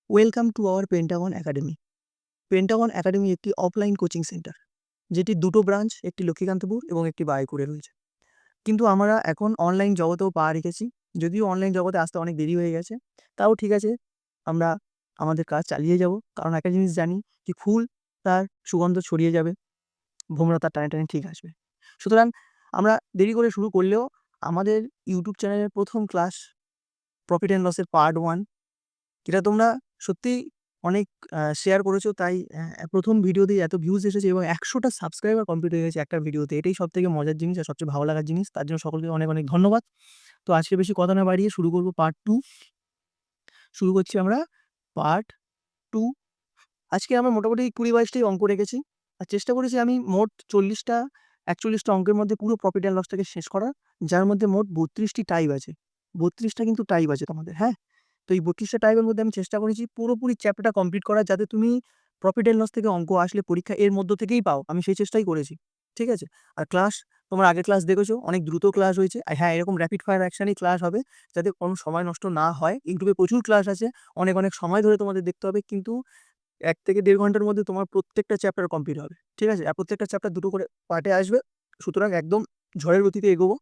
Welcome to our Pentagon academy. Pentagon academy একটি offline coaching centre, যেটি দুটো branch, একটি লক্ষ্মীকান্তপুর এবং একটি বারুইপুরে রয়েছে। কিন্তু আমরা এখন অনলাইন জগতেও পা রেখেছি। যদিও অনলাইন জগতে আসতে অনেক দেরি হয়ে গেছে, তাও ঠিক আছে, আমরা আমাদের কাজ চালিয়ে যাব। কারণ একটা জিনিস জানি যে ফুল তার সুগন্ধ ছড়িয়ে যাবে, ভোমরা তার টানে টানে ঠিক আসবে। সুতরাং আমরা দেরি করে শুরু করলেও আমাদের ইউটিউব চ্যানেলের প্রথম ক্লাস প্রফিট অ্যান্ড লসের পার্ট 1, যেটা তোমরা সত্যিই অনেক শেয়ার করেছো, তাই প্রথম ভিডিওতেই এত ভিউজ এসেছে এবং ১০০টা সাবস্ক্রাইবার কমপ্লিট হয়ে গেছে একটা ভিডিওতে। এটাই সবথেকে মজার জিনিস আর সবচেয়ে ভালো লাগার জিনিস। তার জন্য সকলকে অনেক, অনেক ধন্যবাদ। তো আজকে বেশি কথা না বাড়িয়ে শুরু করব পার্ট 2। শুরু করছি আমরা পার্ট 2। আজকে আমরা মোটামুটি ২০-২২টাই অঙ্ক রেখেছি। আর চেষ্টা করেছি আমি মোট ৪০টা ৪১টা অঙ্কের মধ্যে পুরো প্রফিট অ্যান্ড লসটাকে শেষ করার, যার মধ্যে মোট ৩২টি টাইপ আছে। ৩২টা কিন্তু টাইপ আছে তোমাদের, হ্যাঁ? তো এই ৩২টা টাইপের মধ্যে আমি চেষ্টা করেছি পুরোপুরি চ্যাপ্টারটা কমপ্লিট করার, যাতে তুমি প্রফিট অ্যান্ড লস থেকে অঙ্ক আসলে পরীক্ষা এর মধ্য থেকেই পাও। আমি সেই চেষ্টাই করেছি। ঠিক আছে? আর ক্লাস, তোমরা আগের ক্লাস দেখেছো, অনেক দ্রুত ক্লাস হয়েছে। আর হ্যাঁ, এরকম র্যাপিড ফায়ার অ্যাকশনই ক্লাস হবে, যাতে কোনো সময় নষ্ট না হয়। ইউটিউবে প্রচুর ক্লাস আছে, অনেক, অনেক সময় ধরে তোমাদের দেখতে হবে, কিন্তু ১ থেকে ১.৫ ঘন্টার মধ্যে তোমার প্রত্যেকটা চ্যাপ্টার কমপ্লিট হবে। ঠিক আছে? আর প্রত্যেকটা চ্যাপ্টার দুটো করে পার্টে আসবে। সুতরাং একদম ঝড়ের গতিতে এগোবো।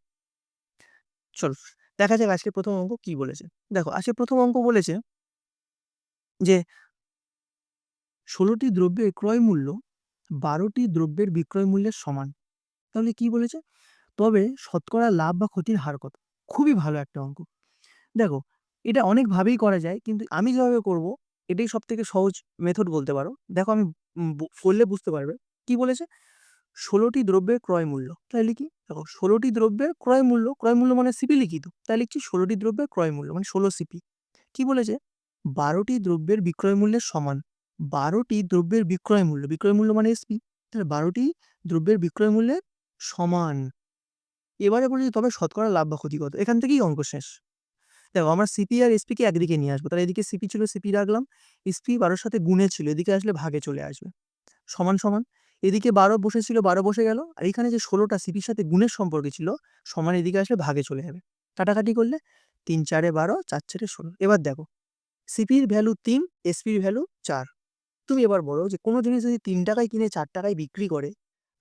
চলো দেখা যাক আজকে প্রথম অঙ্ক কি বলেছে। দেখো, আজকে প্রথম অঙ্ক বলেছে যে ১৬টি দ্রব্যের ক্রয় মূল্য ১২টি দ্রব্যের বিক্রয় মূল্যের সমান। তাহলে কি বলেছে? তবে শতকরা লাভ বা ক্ষতির হার কত? খুবই ভালো একটা অঙ্ক। দেখো, এটা অনেকভাবেই করা যায়, কিন্তু আমি যেভাবে করব এটাই সবথেকে সহজ মেথড বলতে পারো। দেখো, আমি করলে বুঝতে পারবে। কি বলেছে? ১৬টি দ্রব্যের ক্রয় মূল্য। তাই লিখি, দেখো ১৬টি দ্রব্যের ক্রয় মূল্য, ক্রয় মূল্য মানে সিপি লিখি তো। তাই লিখছি ১৬টি দ্রব্যের ক্রয় মূল্য মানে ১৬ সিপি। কি বলেছে? ১২টি দ্রব্যের বিক্রয় মূল্যের সমান। ১২টি দ্রব্যের বিক্রয় মূল্য, বিক্রয় মূল্য মানে এসপি। তাহলে ১২টি দ্রব্যের বিক্রয় মূল্যের সমান। এবারে বলেছে তবে শতকরা লাভ বা ক্ষতি কত? এখান থেকেই অঙ্ক শেষ। দেখো, আমরা সিপি আর এসপি কে একদিকে নিয়ে আসবো। তাহলে এদিকে সিপি ছিল, সিপি রাখলাম। এসপি ১২ র সাথে গুণে ছিল, এদিকে আসলে ভাগে চলে আসবে। সমান, সমান। এদিকে ১২ বসেছিল, ১২ বসে গেল। আর এখানে যে ১৬টা সিপির সাথে গুণের সম্পর্কে ছিল, সমান এদিকে আসলে ভাগে চলে যাবে। কাটাকাটি করলে ৩ ৪ ১২, ৪ ৪ ১৬। এবার দেখো, সিপির ভ্যালু ৩, এসপির ভ্যালু ৪। তুমি এবার বলো যে কোনো জিনিস যদি ৩ টাকায় কিনে ৪ টাকায় বিক্রি করে,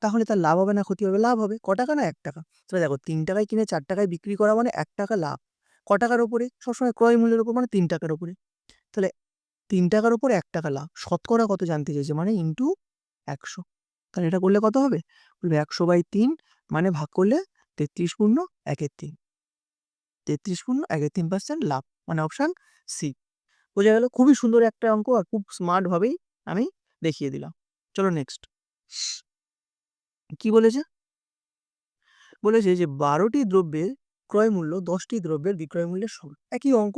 তাহলে তার লাভ হবে না ক্ষতি হবে? লাভ হবে। ক টাকা না ১ টাকা। তাহলে দেখো, ৩ টাকায় কিনে ৪ টাকায় বিক্রি করা মানে ১ টাকা লাভ। ক টাকার উপরে? সবসময় ক্রয় মূল্যের উপর, মানে ৩ টাকার উপরে। তাহলে ৩ টাকার উপরে ১ টাকা লাভ। শতকরা কত জানতে চেয়েছে, মানে ইনটু ১০০। তাহলে এটা করলে কত হবে? বলবে ১০০/৩, মানে ভাগ করলে ৩৩ পূর্ণ ১/৩। ৩৩ পূর্ণ ১/৩% লাভ, মানে অপশন সি। বোঝা গেল? খুবই সুন্দর একটা অঙ্ক আর খুব স্মার্ট ভাবেই আমি দেখিয়ে দিলাম। চলো নেক্সট। কি বলেছে? বলেছে যে ১২টি দ্রব্যের ক্রয় মূল্য ১০টি দ্রব্যের বিক্রয় মূল্যের সমান। একই অঙ্ক।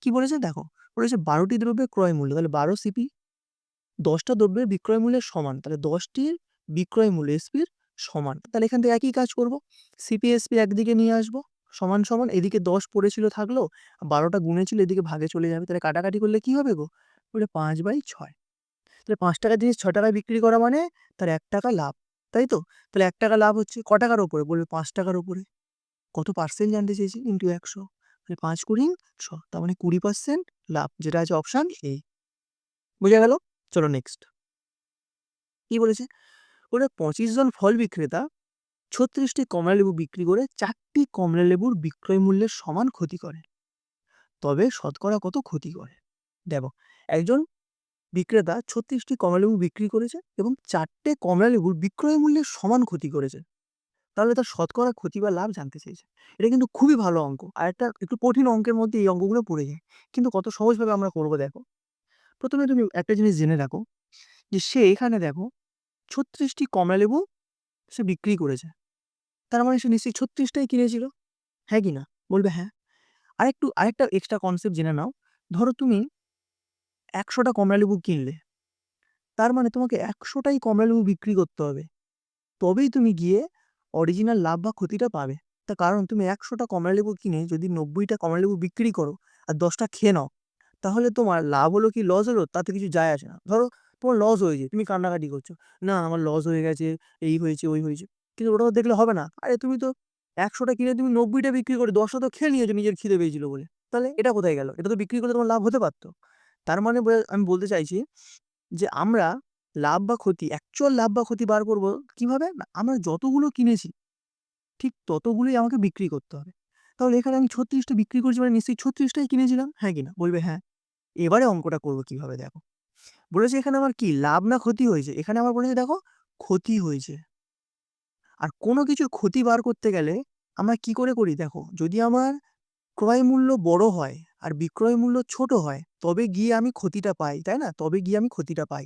কি বলেছে দেখো, বলেছে ১২টি দ্রব্যের ক্রয় মূল্য, তাহলে ১২ সিপি। ১০টা দ্রব্যের বিক্রয় মূল্যের সমান, তাহলে ১০টির বিক্রয় মূল্য এসপির সমান। তাহলে এখান থেকে একই কাজ করব, সিপি এসপি একদিকে নিয়ে আসবো, সমান সমান। এদিকে ১০ পড়েছিল থাকলো, ১২টা গুণে ছিল, এদিকে ভাগে চলে যাবে। তাহলে কাটাকাটি করলে কি হবে গো? বলে ৫/৬। তাহলে ৫ টাকার জিনিস ৬ টাকায় বিক্রি করা মানে তার ১ টাকা লাভ, তাই তো? তাহলে ১ টাকা লাভ হচ্ছে ক টাকার উপরে? বলবে ৫ টাকার উপরে। কত পার্সেন্ট জানতে চেয়েছি, ইন্টু ১০০। তাহলে ৫ কুড়ি ১০০, তার মানে ২০% লাভ, যেটা আছে অপশন এ। বোঝা গেল? চলো নেক্সট। কি বলেছে? বলে ২৫ জন ফল বিক্রেতা ৩৬টি কমলালেবু বিক্রি করে ৪টি কমলালেবুর বিক্রয় মূল্যের সমান ক্ষতি করে। তবে শতকরা কত ক্ষতি করে? দেখো, একজন বিক্রেতা ৩৬টি কমলালেবু বিক্রি করেছে এবং ৪টে কমলালেবুর বিক্রয় মূল্যের সমান ক্ষতি করেছে। তাহলে তার শতকরা ক্ষতি বা লাভ জানতে চেয়েছে। এটা কিন্তু খুবই ভালো অঙ্ক। আর একটা একটু কঠিন অঙ্কের মধ্যে এই অঙ্কগুলো পড়ে যায়। কিন্তু কত সহজভাবে আমরা করবো দেখো। প্রথমে তুমি একটা জিনিস জেনে রাখো যে সে এখানে দেখো ৩৬টি কমলালেবু সে বিক্রি করেছে। তার মানে সে নিশ্চয়ই ৩৬টাই কিনেছিল। হ্যাঁ কি না? বলবে হ্যাঁ। আরেকটা এক্সট্রা কনসেপ্ট জেনে নাও। ধরো তুমি ১০০টা কমলালেবু কিনলে। তার মানে তোমাকে ১০০টাই কমলালেবু বিক্রি করতে হবে। তবেই তুমি গিয়ে অরিজিনাল লাভ বা ক্ষতিটা পাবে। তার কারণ তুমি ১০০টা কমলালেবু কিনে যদি ৯০টা কমলালেবু বিক্রি করো আর ১০টা খেয়ে নাও, তাহলে তোমার লাভ হলো কি লস হলো তাতে কিছু যায় আসে না। ধরো তোমার লস হয়েছে, তুমি কান্নাকাটি করছো, না আমার লস হয়ে গেছে, এই হয়েছে, ওই হয়েছে। কিন্তু ওটা তো দেখলে হবে না। আরে তুমি তো ১০০টা কিনে তুমি ৯০টা বিক্রি করে ১০টা তো খেয়ে নিয়েছো নিজের খিদে পেয়েছিল বলে। তাহলে এটা কোথায় গেল? এটা তো বিক্রি করলে তোমার লাভ হতে পারত। তার মানে আমি বলতে চাইছি যে আমরা লাভ বা ক্ষতি, অ্যাকচুয়াল লাভ বা ক্ষতি বার করব কিভাবে? না, আমরা যতগুলো কিনেছি ঠিক ততগুলোই আমাকে বিক্রি করতে হবে। তাহলে এখানে আমি ৩৬ টা বিক্রি করছি মানে নিশ্চয়ই ৩৬ টাই কিনেছিলাম, হ্যাঁ কিনা? বলবে হ্যাঁ। এবারে অঙ্কটা করব কিভাবে দেখো। বলেছে এখানে আমার কি লাভ না ক্ষতি হয়েছে? এখানে আমার বলেছে দেখো ক্ষতি হয়েছে। আর কোনো কিছুর ক্ষতি বার করতে গেলে আমরা কি করে করি দেখো, যদি আমার ক্রয় মূল্য বড় হয় আর বিক্রয় মূল্য ছোট হয় তবে গিয়ে আমি ক্ষতিটা পাই, তাই না? তবে গিয়ে আমি ক্ষতিটা পাই।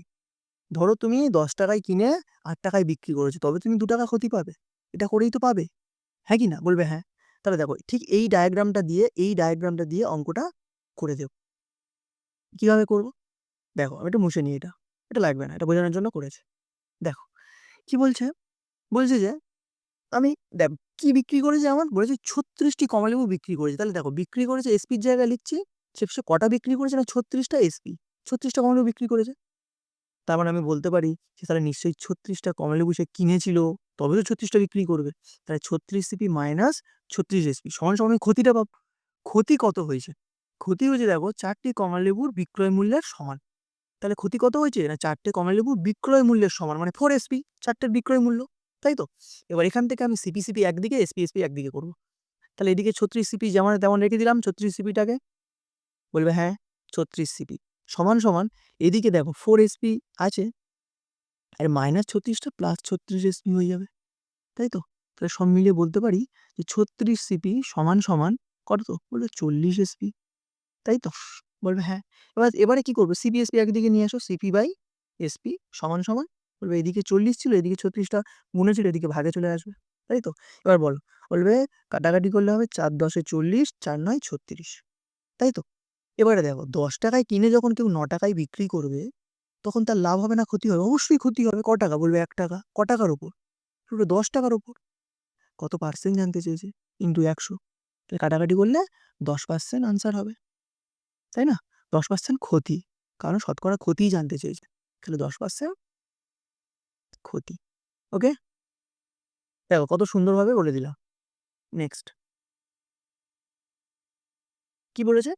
ধরো তুমি ১০ টাকায় কিনে ৮ টাকায় বিক্রি করেছো, তবে তুমি ২ টাকা ক্ষতি পাবে। এটা করেই তো পাবে, হ্যাঁ কি না? বলবে হ্যাঁ। তাহলে দেখো ঠিক এই ডায়াগ্রামটা দিয়ে অঙ্কটা করে দেব। কিভাবে করব? দেখো আমি একটু মুছে নিই এটা। এটা লাগবে না। এটা বোঝানোর জন্য করেছি। দেখো কি বলছে? বলছে যে আমি কি বিক্রি করেছে আমার? বলেছে ৩৬ টি কমলালেবু বিক্রি করেছে। তাহলে দেখো বিক্রি করেছে এসপির জায়গায় লিখছি। সে কটা বিক্রি করেছে? না ৩৬ টা এসপি। ৩৬ টা কমলালেবু বিক্রি করেছে। তার মানে আমি বলতে পারি যে তাহলে নিশ্চয়ই ৩৬ টা কমলালেবু সে কিনেছিল, তবে তো ৩৬ টা বিক্রি করবে। তাহলে ৩৬ সিপি মাইনাস ৩৬ এসপি সমান সমান আমি ক্ষতিটা পাবো। ক্ষতি কত হয়েছে? ক্ষতি হয়েছে দেখো ৪ টি কমলালেবুর বিক্রয় মূল্যের সমান। তাহলে ক্ষতি কত হয়েছে? না ৪ টে কমলালেবুর বিক্রয় মূল্যের সমান মানে 4 এসপি, ৪ টের বিক্রয় মূল্য। তাই তো? এবার এখান থেকে আমি সিপি একদিকে, এসপি একদিকে করব। তাহলে এদিকে ৩৬ সিপি যেমন তেমন রেখে দিলাম ৩৬ সিপিটাকে। বলবে হ্যাঁ ৩৬ সিপি সমান সমান এদিকে দেখো 4 এসপি আছে আর মাইনাস ৩৬ টা প্লাস ৩৬ এসপি হয়ে যাবে। তাই তো? তাহলে সব মিলিয়ে বলতে পারি যে ৩৬ সিপি সমান সমান কত? তো বলবে ৪০ এসপি। তাই তো? বলবে হ্যাঁ। এবারে কি করবে? সিপি এসপি একদিকে নিয়ে আসো। সিপি বাই এসপি সমান সমান বলবে এদিকে ৪০ ছিল, এদিকে ৩৬ টা গুণে ছিল, এদিকে ভাগে চলে আসবে। তাই তো? এবার বলো। বলবে কাটাকাটি করলে হবে ৪ 10 এ ৪০, ৪ 9 ৩৬। তাই তো? এবারে দেখো ১০ টাকায় কিনে যখন কেউ ৯ টাকায় বিক্রি করবে, তখন তার লাভ হবে না ক্ষতি হবে? অবশ্যই ক্ষতি হবে। ক টাকা? বলবে ১ টাকা। ক টাকার উপর? বলবে ১০ টাকার উপর। কত পার্সেন্ট জানতে চেয়েছে? ইন্টু ১০০। তাহলে কাটাকাটি করলে ১০% আনসার হবে। তাই না? ১০% ক্ষতি। কারণ শতকরা ক্ষতিই জানতে চেয়েছে। তাহলে ১০% ক্ষতি। ওকে? দেখো কত সুন্দরভাবে বলে দিলাম। নেক্সট। কি বলেছে?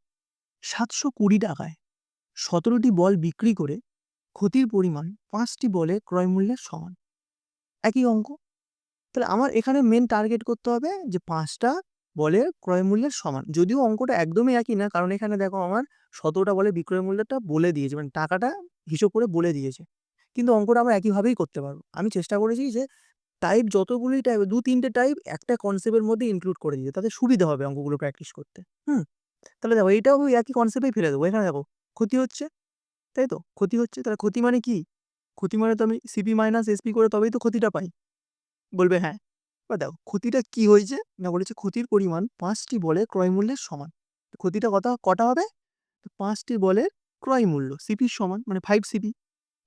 ৭২০ টাকায় ১৭ টি বল বিক্রি করে ক্ষতির পরিমাণ ৫ টি বলের ক্রয় মূল্যের সমান। একই অঙ্ক। তাহলে আমার এখানে মেইন টার্গেট করতে হবে যে ৫ টা বলের ক্রয় মূল্যের সমান। যদিও অঙ্কটা একদমই একই না, কারণ এখানে দেখো আমার ১৭ টা বলের বিক্রয় মূল্যটা বলে দিয়েছে। মানে টাকাটা হিসাব করে বলে দিয়েছে। কিন্তু অঙ্কটা আমরা একইভাবেই করতে পারবো। আমি চেষ্টা করেছি যে টাইপ যতগুলোই টাইপ ২-৩ টে টাইপ একটা কনসেপ্টের মধ্যে ইনক্লুড করে দিতে। তাতে সুবিধা হবে অঙ্কগুলো প্র্যাকটিস করতে। হুম? তাহলে দেখো এইটাও ওই একই কনসেপ্টেই ফেলে দেবো। এখানে দেখো ক্ষতি হচ্ছে, তাই তো? ক্ষতি হচ্ছে। তাহলে ক্ষতি মানে কি? ক্ষতি মানে তো আমি সিপি মাইনাস এসপি করে তবেই তো ক্ষতিটা পাই। বলবে হ্যাঁ। এবার দেখো ক্ষতিটা কি হয়েছে? না বলেছে ক্ষতির পরিমাণ ৫ টি বলের ক্রয় মূল্যের সমান। ক্ষতিটা কটা হবে? ৫ টি বলের ক্রয় মূল্য সিপির সমান মানে 5 সিপি।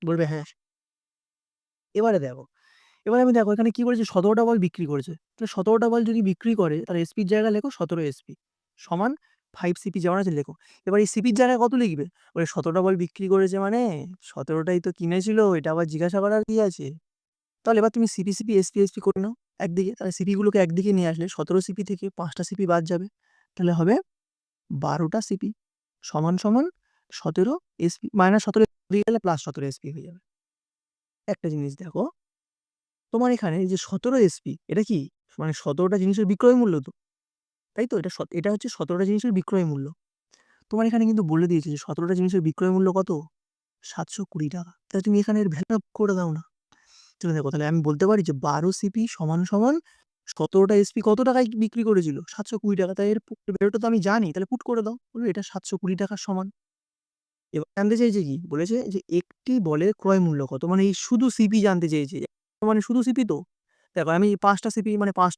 বলবে হ্যাঁ। এবারে দেখো, এবারে আমি দেখো এখানে কি বলেছে ১৭ টা বল বিক্রি করেছে। তাহলে ১৭ টা বল যদি বিক্রি করে তাহলে এসপির জায়গায় লেখো ১৭ এসপি সমান 5 সিপি যেমন আছে লেখো। এবার এই সিপির জায়গায় কত লিখবে? বলে ১৭ টা বল বিক্রি করেছে মানে ১৭ টাই তো কিনেছিল, এটা আবার জিজ্ঞাসা করার কি আছে? তাহলে এবার তুমি সিপি, এসপি করে নাও একদিকে। তাহলে সিপি গুলোকে একদিকে নিয়ে আসলে ১৭ সিপি থেকে ৫ টা সিপি বাদ যাবে। তাহলে হবে ১২ টা সিপি সমান ১৭ এসপি মাইনাস ১৭ দিয়ে গেলে প্লাস ১৭ এসপি হয়ে যাবে। একটা জিনিস দেখো, তোমার এখানে এই যে ১৭ এসপি এটা কি? মানে ১৭ টা জিনিসের বিক্রয় মূল্য তো। তাই তো? এটা হচ্ছে ১৭ টা জিনিসের বিক্রয় মূল্য। তোমার এখানে কিন্তু বলে দিয়েছে যে ১৭ টা জিনিসের বিক্রয় মূল্য কত? ৳৭২০ তাহলে তুমি এখানে এর ভ্যালু করে দাও না। তাহলে দেখো তাহলে আমি বলতে পারি যে ১২ সিপি সমান ১৭ টা এসপি কত টাকায় বিক্রি করেছিল? ৳৭২০ তাই এর ভ্যালুটা তো আমি জানি। তাহলে পুট করে দাও। বলবে এটা ৳৭২০ সমান। এবার জানতে চাইছে কি? বলেছে যে একটি বলের ক্রয় মূল্য কত? মানে এই শুধু সিপি জানতে চেয়েছে। মানে শুধু সিপি তো? দেখো আমি ৫ টা সিপি মানে ৫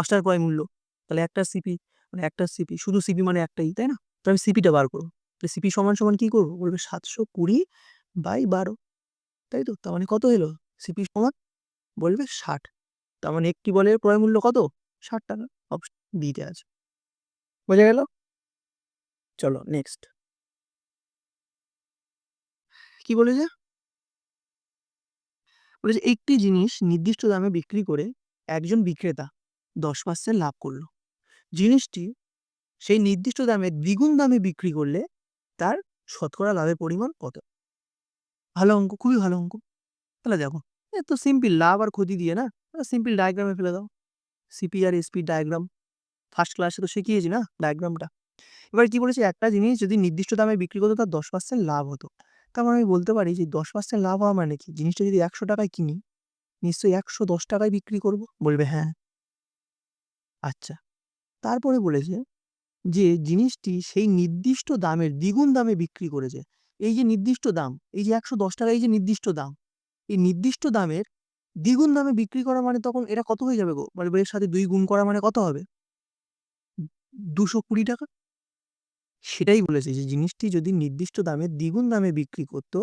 টার ক্রয় মূল্য। তাহলে একটা সিপি মানে একটা সিপি শুধু সিপি মানে একটাই, তাই না? তো আমি সিপিটা বার করব। তো সিপি সমান কি করব? বলবে ৭২০/১২ তাই তো? তার মানে কত এলো? সিপি সমান বলবে ৬০। তার মানে একটি বলের ক্রয় মূল্য কত? ৳৬০ অপশন বি তে আছে। বোঝা গেল? চলো নেক্সট। কি বলেছে? বলেছে একটি জিনিস নির্দিষ্ট দামে বিক্রি করে একজন বিক্রেতা ১০% লাভ করল। জিনিসটি সেই নির্দিষ্ট দামে দ্বিগুণ দামে বিক্রি করলে তার শতকরা লাভের পরিমাণ কত? ভালো অঙ্ক, খুবই ভালো অঙ্ক। তাহলে দেখো, এ তো সিম্পল, লাভ আর ক্ষতি দিয়ে না? সিম্পল ডায়াগ্রামে ফেলে দাও। সিপি আর এসপি ডায়াগ্রাম ফার্স্ট ক্লাসে তো শিখিয়েছি না ডায়াগ্রামটা। এবার কি বলেছে, একটা জিনিস যদি নির্দিষ্ট দামে বিক্রি করতো তার 10% লাভ হতো। তার মানে আমি বলতে পারি যে 10% লাভ হওয়া মানে কি? জিনিসটা যদি 100 টাকায় কিনি, নিশ্চয়ই 110 টাকায় বিক্রি করব? বলবে হ্যাঁ। আচ্ছা, তারপরে বলেছে যে জিনিসটি সেই নির্দিষ্ট দামের দ্বিগুণ দামে বিক্রি করেছে। এই যে নির্দিষ্ট দাম, এই যে 110 টাকা, এই যে নির্দিষ্ট দাম, এই নির্দিষ্ট দামের দ্বিগুণ দামে বিক্রি করা মানে তখন এটা কত হয়ে যাবে গো? বলবে এর সাথে 2 গুণ করা মানে কত হবে? 220 টাকা। সেটাই বলেছে যে জিনিসটি যদি নির্দিষ্ট দামের দ্বিগুণ দামে বিক্রি করত,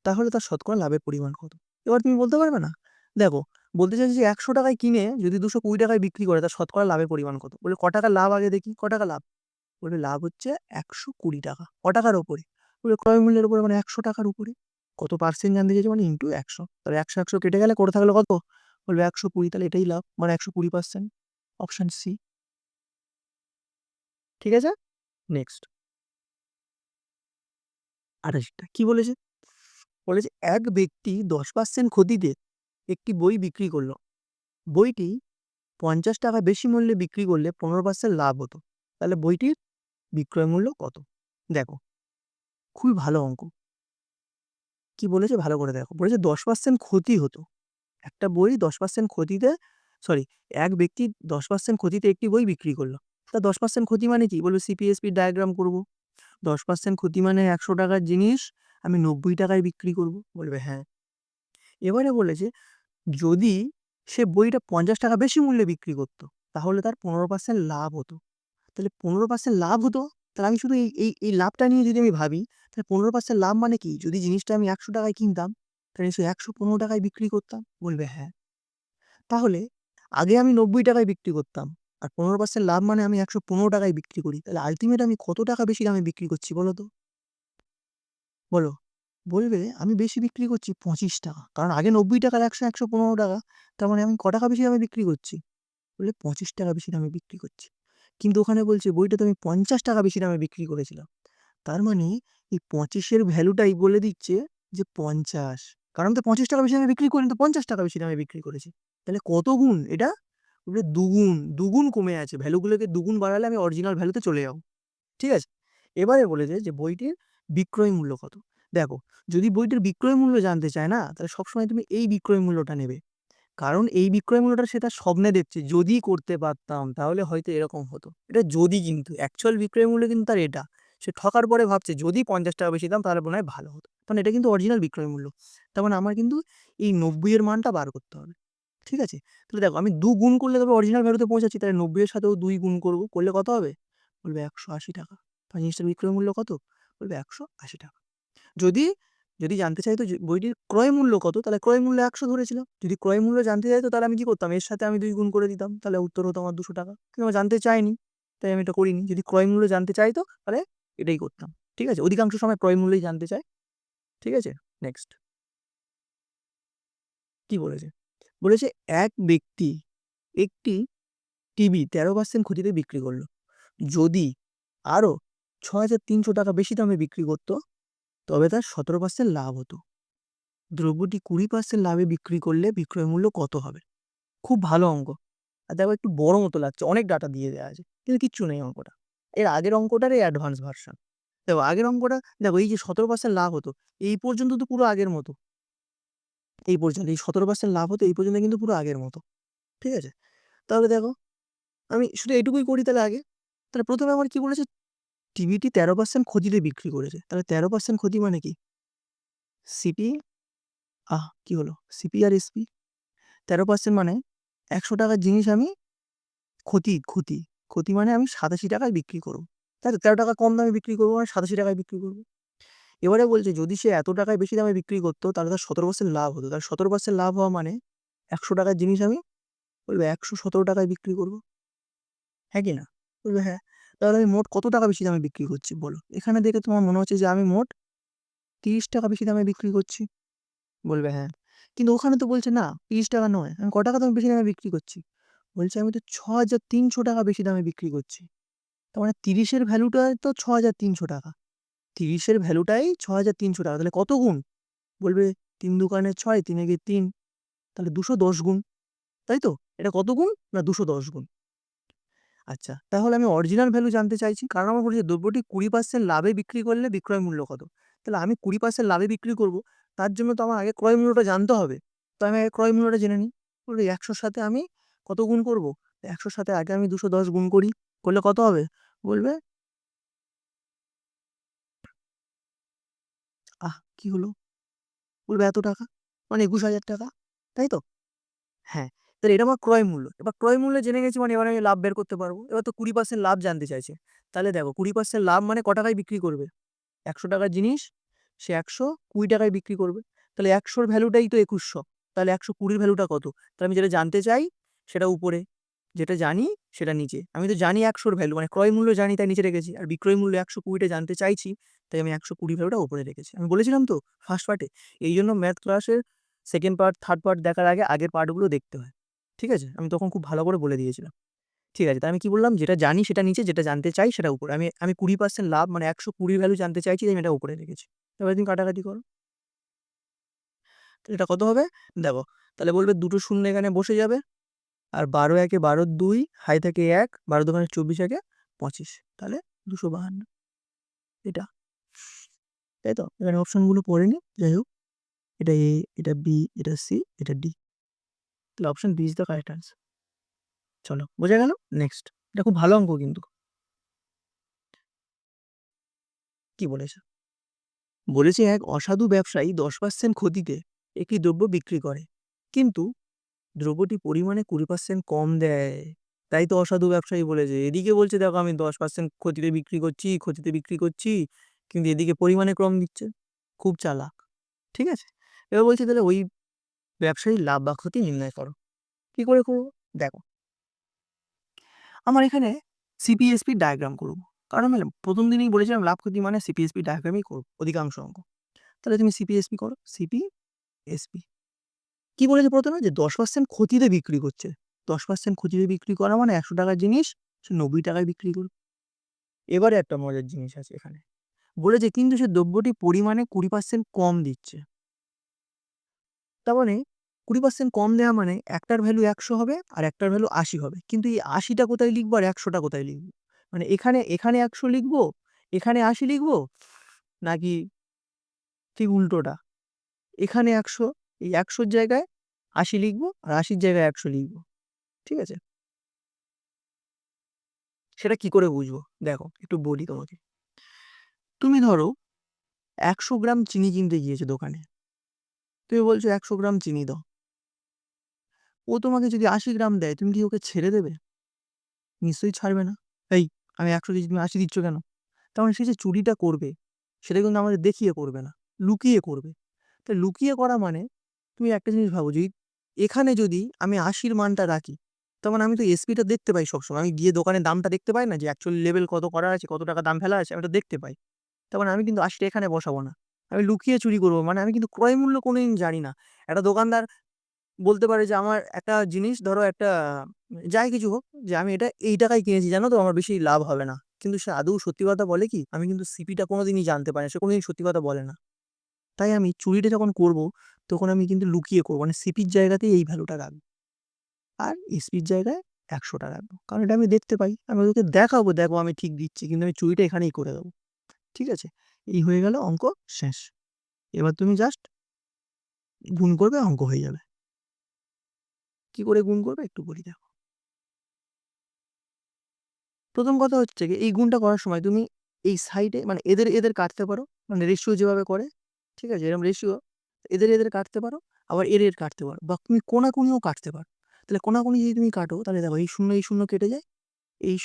তাহলে তার শতকরা লাভের পরিমাণ কত? এবার তুমি বলতে পারবে না? দেখো, বলতে চাইছে যে 100 টাকায় কিনে যদি 220 টাকায় বিক্রি করে তার শতকরা লাভের পরিমাণ কত? বলবে ক টাকা লাভ আগে দেখি, ক টাকা লাভ? বলবে লাভ হচ্ছে 120 টাকা। ক টাকার উপরে? বলবে ক্রয় মূল্যের উপরে, মানে 100 টাকার উপরে। কত পার্সেন্ট জানতে চাইছে, মানে ইনটু 100। তাহলে 100 কেটে গেলে করে থাকলো কত? বলবে 120, তাহলে এটাই লাভ, মানে 120%। Option C. ঠিক আছে? নেক্সট 28 টা কি বলেছে? বলেছে এক ব্যক্তি 10% ক্ষতিতে একটি বই বিক্রি করলো। বইটি 50 টাকা বেশি মূল্যে বিক্রি করলে 15% লাভ হতো। তাহলে বইটির বিক্রয় মূল্য কত? দেখো, খুবই ভালো অঙ্ক। কি বলেছে ভালো করে দেখো। বলেছে 10% ক্ষতি হতো। একটা বই 10% ক্ষতিতে, সরি, এক ব্যক্তি 10% ক্ষতিতে একটি বই বিক্রি করলো। তা 10% ক্ষতি মানে কি? বলবে সিপিএসপি ডায়াগ্রাম করব। 10% ক্ষতি মানে 100 টাকার জিনিস আমি 90 টাকায় বিক্রি করব। বলবে হ্যাঁ। এবারে বলেছে যদি সে বইটা 50 টাকা বেশি মূল্যে বিক্রি করত, তাহলে তার 15% লাভ হতো। তাহলে 15% লাভ হতো, তাহলে আমি শুধু এই লাভটা নিয়ে যদি আমি ভাবি, তাহলে 15% লাভ মানে কি? যদি জিনিসটা আমি 100 টাকায় কিনতাম, তাহলে নিশ্চয়ই 115 টাকায় বিক্রি করতাম। বলবে হ্যাঁ। তাহলে আগে আমি 90 টাকায় বিক্রি করতাম, আর 15% লাভ মানে আমি 115 টাকায় বিক্রি করি। তাহলে আল্টিমেট আমি কত টাকা বেশি দামে বিক্রি করছি বলো তো? বলো। বলবে আমি বেশি বিক্রি করছি 25 টাকা। কারণ আগে 90 টাকার 100, 115 টাকা। তার মানে আমি ক টাকা বেশি দামে বিক্রি করছি? বললে 25 টাকা বেশি দামে বিক্রি করছি। কিন্তু ওখানে বলছে বইটা তো আমি 50 টাকা বেশি দামে বিক্রি করেছিলাম। তার মানে এই 25 এর ভ্যালুটাই বলে দিচ্ছে যে 50। কারণ আমি তো 25 টাকা বেশি দামে বিক্রি করিনি, তো 50 টাকা বেশি দামে বিক্রি করেছি। তাহলে কত গুণ এটা? বলবে দুগুণ, দুগুণ কমে আছে। ভ্যালুগুলোকে দুগুণ বাড়ালে আমি অরিজিনাল ভ্যালুতে চলে যাবো। ঠিক আছে? এবারে বলেছে যে বইটির বিক্রয় মূল্য কত? দেখো, যদি বইটির বিক্রয় মূল্য জানতে চায় না, তাহলে সবসময় তুমি এই বিক্রয় মূল্যটা নেবে। কারণ এই বিক্রয় মূল্যটা সে তার স্বপ্নে দেখছে। যদি করতে পারতাম তাহলে হয়তো এরকম হতো। এটা যদি, কিন্তু অ্যাকচুয়াল বিক্রয় মূল্য কিন্তু তার এটা। সে ঠকার পরে ভাবছে যদি 50 টাকা বেশি দাম তাহলে মনে হয় ভালো হতো। কারণ এটা কিন্তু অরিজিনাল বিক্রয় মূল্য। তার মানে আমার কিন্তু এই 90 এর মানটা বার করতে হবে। ঠিক আছে? তাহলে দেখো, আমি ২ গুণ করলে তবে অরিজিনাল ভ্যালুতে পৌঁছাচ্ছি। তাহলে 90 এর সাথেও ২ গুণ করব। করলে কত হবে? বলবে ১৮০ টাকা। তাহলে জিনিসটার বিক্রয় মূল্য কত? বলবে ১৮০ টাকা। যদি যদি জানতে চাইতো যে বইটির ক্রয় মূল্য কত, তাহলে ক্রয় মূল্য ১০০ ধরেছিলাম। যদি ক্রয় মূল্য জানতে চাইতো তাহলে আমি কি করতাম? এর সাথে আমি ২ গুণ করে দিতাম। তাহলে উত্তর হতো আমার ২০০ টাকা। কিন্তু আমার জানতে চায়নি, তাই আমি এটা করিনি। যদি ক্রয় মূল্য জানতে চাইতো তাহলে এটাই করতাম। ঠিক আছে? অধিকাংশ সময় ক্রয় মূল্যই জানতে চায়। ঠিক আছে? নেক্সট কি বলেছে? বলেছে এক ব্যক্তি একটি টিভি 13% ক্ষতিতে বিক্রি করল। যদি আরো ৬,৩০০ টাকা বেশি দামে বিক্রি করত, তবে তার 17% লাভ হতো। দ্রব্যটি 20% লাভে বিক্রি করলে বিক্রয় মূল্য কত হবে? খুব ভালো অঙ্ক। আর দেখো, একটু বড় মতো লাগছে, অনেক ডাটা দিয়ে দেওয়া আছে, কিন্তু কিচ্ছু নেই অঙ্কটা। এর আগের অঙ্কটার এই অ্যাডভান্স ভার্সন। দেখো আগের অঙ্কটা, দেখো এই যে 17% লাভ হতো, এই পর্যন্ত তো পুরো আগের মতো। এই পর্যন্ত এই 17% লাভ হতো, এই পর্যন্ত কিন্তু পুরো আগের মতো। ঠিক আছে? তাহলে দেখো, আমি শুধু এইটুকুই করি তাহলে আগে। তাহলে প্রথমে আমার কি বলেছে? টিভিটি 13% ক্ষতিতে বিক্রি করেছে। তাহলে 13% ক্ষতি মানে কি? সিপি, কি হলো? সিপি আর এসপি। 13% মানে ১০০ টাকার জিনিস আমি ক্ষতি। ক্ষতি মানে আমি ৮৭ টাকায় বিক্রি করব। তাই তো? ১৩ টাকা কম দামে বিক্রি করব, মানে ৮৭ টাকায় বিক্রি করব। এবারে বলছে যদি সে এত টাকায় বেশি দামে বিক্রি করত, তাহলে তার 17% লাভ হতো। তাহলে 17% লাভ হওয়া মানে ১০০ টাকার জিনিস আমি বলবে ১১৭ টাকায় বিক্রি করব। হ্যাঁ কি না? বলবে হ্যাঁ। তাহলে আমি মোট কত টাকা বেশি দামে বিক্রি করছি বলো? এখানে দেখে তোমার মনে হচ্ছে যে আমি মোট ৩০ টাকা বেশি দামে বিক্রি করছি। বলবে হ্যাঁ। কিন্তু ওখানে তো বলছে না ৩০ টাকা নয়। আমি ক টাকা দামে বেশি দামে বিক্রি করছি? বলছে আমি তো ৬,৩০০ টাকা বেশি দামে বিক্রি করছি। তার মানে ৩০ এর ভ্যালুটা তো ৬,৩০০ টাকা। 30-এর ভ্যালুটাই 6,300 টাকা, তাহলে কত গুণ? বলবে 3 দুগুণে 6, 3 একে 3, তাহলে 210 গুণ, তাই তো? এটা কত গুণ? না 210 গুণ। আচ্ছা, তাহলে আমি অরিজিনাল ভ্যালু জানতে চাইছি, কারণ আমার বলেছে দ্রব্যটি 20% লাভে বিক্রি করলে বিক্রয় মূল্য কত? তাহলে আমি 20% লাভে বিক্রি করব, তার জন্য তো আমার আগে ক্রয় মূল্যটা জানতে হবে। তো আমি আগে ক্রয় মূল্যটা জেনে নিই। বলবে 100 র সাথে আমি কত গুণ করব? 100 র সাথে আগে আমি 210 গুণ করি। করলে কত হবে? বলবে কি হলো? বলবে এত টাকা, মানে 21,000 টাকা, তাই তো? হ্যাঁ, তাহলে এটা আমার ক্রয় মূল্য। এবার ক্রয় মূল্য জেনে গেছি মানে এবার আমি লাভ বের করতে পারবো। এবার তো 20% লাভ জানতে চাইছে। তাহলে দেখো 20% লাভ মানে ক টাকায় বিক্রি করবে? ১০০ টাকার জিনিস সে ১২০ টাকায় বিক্রি করবে। তাহলে ১০০ র ভ্যালুটাই তো ২১০০। তাহলে ১২০ র ভ্যালুটা কত? তাহলে আমি যেটা জানতে চাই সেটা উপরে, যেটা জানি সেটা নিচে। আমি তো জানি ১০০ র ভ্যালু, মানে ক্রয় মূল্য জানি তাই নিচে রেখেছি। আর বিক্রয় মূল্য ১২০ টা জানতে চাইছি, তাই আমি ১২০ ভ্যালুটা উপরে রেখেছি। আমি বলেছিলাম তো ফার্স্ট পার্টে, এইজন্য ম্যাথ ক্লাসের সেকেন্ড পার্ট, থার্ড পার্ট দেখার আগে আগের পার্টগুলো দেখতে হয়। ঠিক আছে? আমি তখন খুব ভালো করে বলে দিয়েছিলাম। ঠিক আছে, তাই আমি কি বললাম? যেটা জানি সেটা নিচে, যেটা জানতে চাই সেটা উপরে। আমি আমি 20% লাভ মানে ১২০ ভ্যালু জানতে চাইছি, তাই আমি এটা উপরে রেখেছি। এবার তুমি কাটাকাটি করো। তাহলে এটা কত হবে? দেখো, তাহলে বলবে দুটো শূন্য এখানে বসে যাবে। আর 12 একে 12, 2 হাই থাকে 1, 12 দোকানে 24 একে 25, তাহলে 252। এটা, তাই তো? এখানে অপশনগুলো পড়ে নি। যাই হোক, এটা এ, এটা বি, এটা সি, এটা ডি। তাহলে option B is the correct answer. চলো, বোঝা গেল? নেক্সট, এটা খুব ভালো অঙ্ক কিন্তু। কি বলেছে? বলেছে এক অসাধু ব্যবসায়ী 10% ক্ষতিতে একটি দ্রব্য বিক্রি করে, কিন্তু দ্রব্যটি পরিমাণে 20% কম দেয়। তাই তো অসাধু ব্যবসায়ী বলেছে। এদিকে বলছে দেখো আমি 10% ক্ষতিতে বিক্রি করছি, ক্ষতিতে বিক্রি করছি, কিন্তু এদিকে পরিমাণে কম দিচ্ছে। খুব চালাক। ঠিক আছে? এবার বলছে তাহলে ওই ব্যবসায়ীর লাভ বা ক্ষতি নির্ণয় করো। কি করে করবো? দেখো, আমার এখানে সিপিএসপি ডায়াগ্রাম করবো, কারণ আমি প্রথম দিনেই বলেছিলাম লাভ ক্ষতি মানে সিপিএসপি ডায়াগ্রামই করবো অধিকাংশ অঙ্ক। তাহলে তুমি সিপিএসপি করো, সিপিএসপি। কি বলেছে প্রথমে? যে 10% ক্ষতিতে বিক্রি করছে। 10% ক্ষতিতে বিক্রি করা মানে ১০০ টাকার জিনিস সে 90 টাকায় বিক্রি করবে। এবারে একটা মজার জিনিস আছে এখানে। বলেছে কিন্তু সে দ্রব্যটি পরিমাণে 20% কম দিচ্ছে। তার মানে 20% কম দেওয়া মানে একটার ভ্যালু ১০০ হবে আর একটার ভ্যালু ৮০ হবে। কিন্তু এই ৮০টা কোথায় লিখবো আর ১০০টা কোথায় লিখবো? মানে এখানে এখানে ১০০ লিখবো, এখানে ৮০ লিখবো, নাকি ঠিক উল্টোটা? এখানে ১০০, এই ১০০ র জায়গায় ৮০ লিখবো আর ৮০ র জায়গায় ১০০ লিখবো। ঠিক আছে? সেটা কি করে বুঝবো? দেখো, একটু বলি তোমাকে। তুমি ধরো ১০০ গ্রাম চিনি কিনতে গিয়েছো দোকানে। তুমি বলছো ১০০ গ্রাম চিনি দাও। ও তোমাকে যদি ৮০ গ্রাম দেয়, তুমি কি ওকে ছেড়ে দেবে? নিশ্চয়ই ছাড়বে না। এই, আমি ১০০ দিচ্ছি, তুমি ৮০ দিচ্ছ কেন? তার মানে সে যে চুরিটা করবে, সেটা কিন্তু আমাদের দেখিয়ে করবে না, লুকিয়ে করবে। তো লুকিয়ে করা মানে, তুমি একটা জিনিস ভাবো, এখানে যদি আমি ৮০ র মানটা রাখি, তার মানে আমি তো এসপিটা দেখতে পাই সবসময়। আমি গিয়ে দোকানের দামটা দেখতে পাই না, যে অ্যাকচুয়ালি লেভেল কত করা আছে, কত টাকা দাম ফেলা আছে, আমি তো দেখতে পাই। তার মানে আমি কিন্তু ৮০ টা এখানে বসাবো না। আমি লুকিয়ে চুরি করবো, মানে আমি কিন্তু ক্রয় মূল্য কোনোদিন জানি না। একটা দোকানদার বলতে পারে যে আমার একটা জিনিস ধরো একটা যাই কিছু হোক, যে আমি এটা এই টাকায় কিনেছি, জানো তো আমার বেশি লাভ হবে না। কিন্তু সে আদৌ সত্যি কথা বলে কি? আমি কিন্তু সিপিটা কোনোদিনই জানতে পারি না, সে কোনোদিন সত্যি কথা বলে না। তাই আমি চুরিটা যখন করব, তখন আমি কিন্তু লুকিয়ে করবো, মানে সিপির জায়গাতেই এই ভ্যালুটা রাখবো আর এসপির জায়গায় ১০০টা রাখবো, কারণ এটা আমি দেখতে পাই। আমি ওদেরকে দেখাবো, দেখো আমি ঠিক দিচ্ছি, কিন্তু আমি চুরিটা এখানেই করে দেবো। ঠিক আছে? এই হয়ে গেল, অঙ্ক শেষ। এবার তুমি জাস্ট গুণ করবে, অঙ্ক হয়ে যাবে। কি করে গুণ করবে একটু বলি, দেখো। প্রথম কথা হচ্ছে কি, এই গুণটা করার সময় তুমি এই সাইডে মানে এদের এদের কাটতে পারো, মানে রেশিও যেভাবে করে। ঠিক আছে? এরকম রেশিও এদের এদের কাটতে পারো, আবার এর এর কাটতে পারো, বা তুমি কোনাকুনিও কাটতে পারো। তাহলে কোনাকুনি যদি তুমি কাটো, তাহলে দেখো এই শূন্য কেটে যায়, এই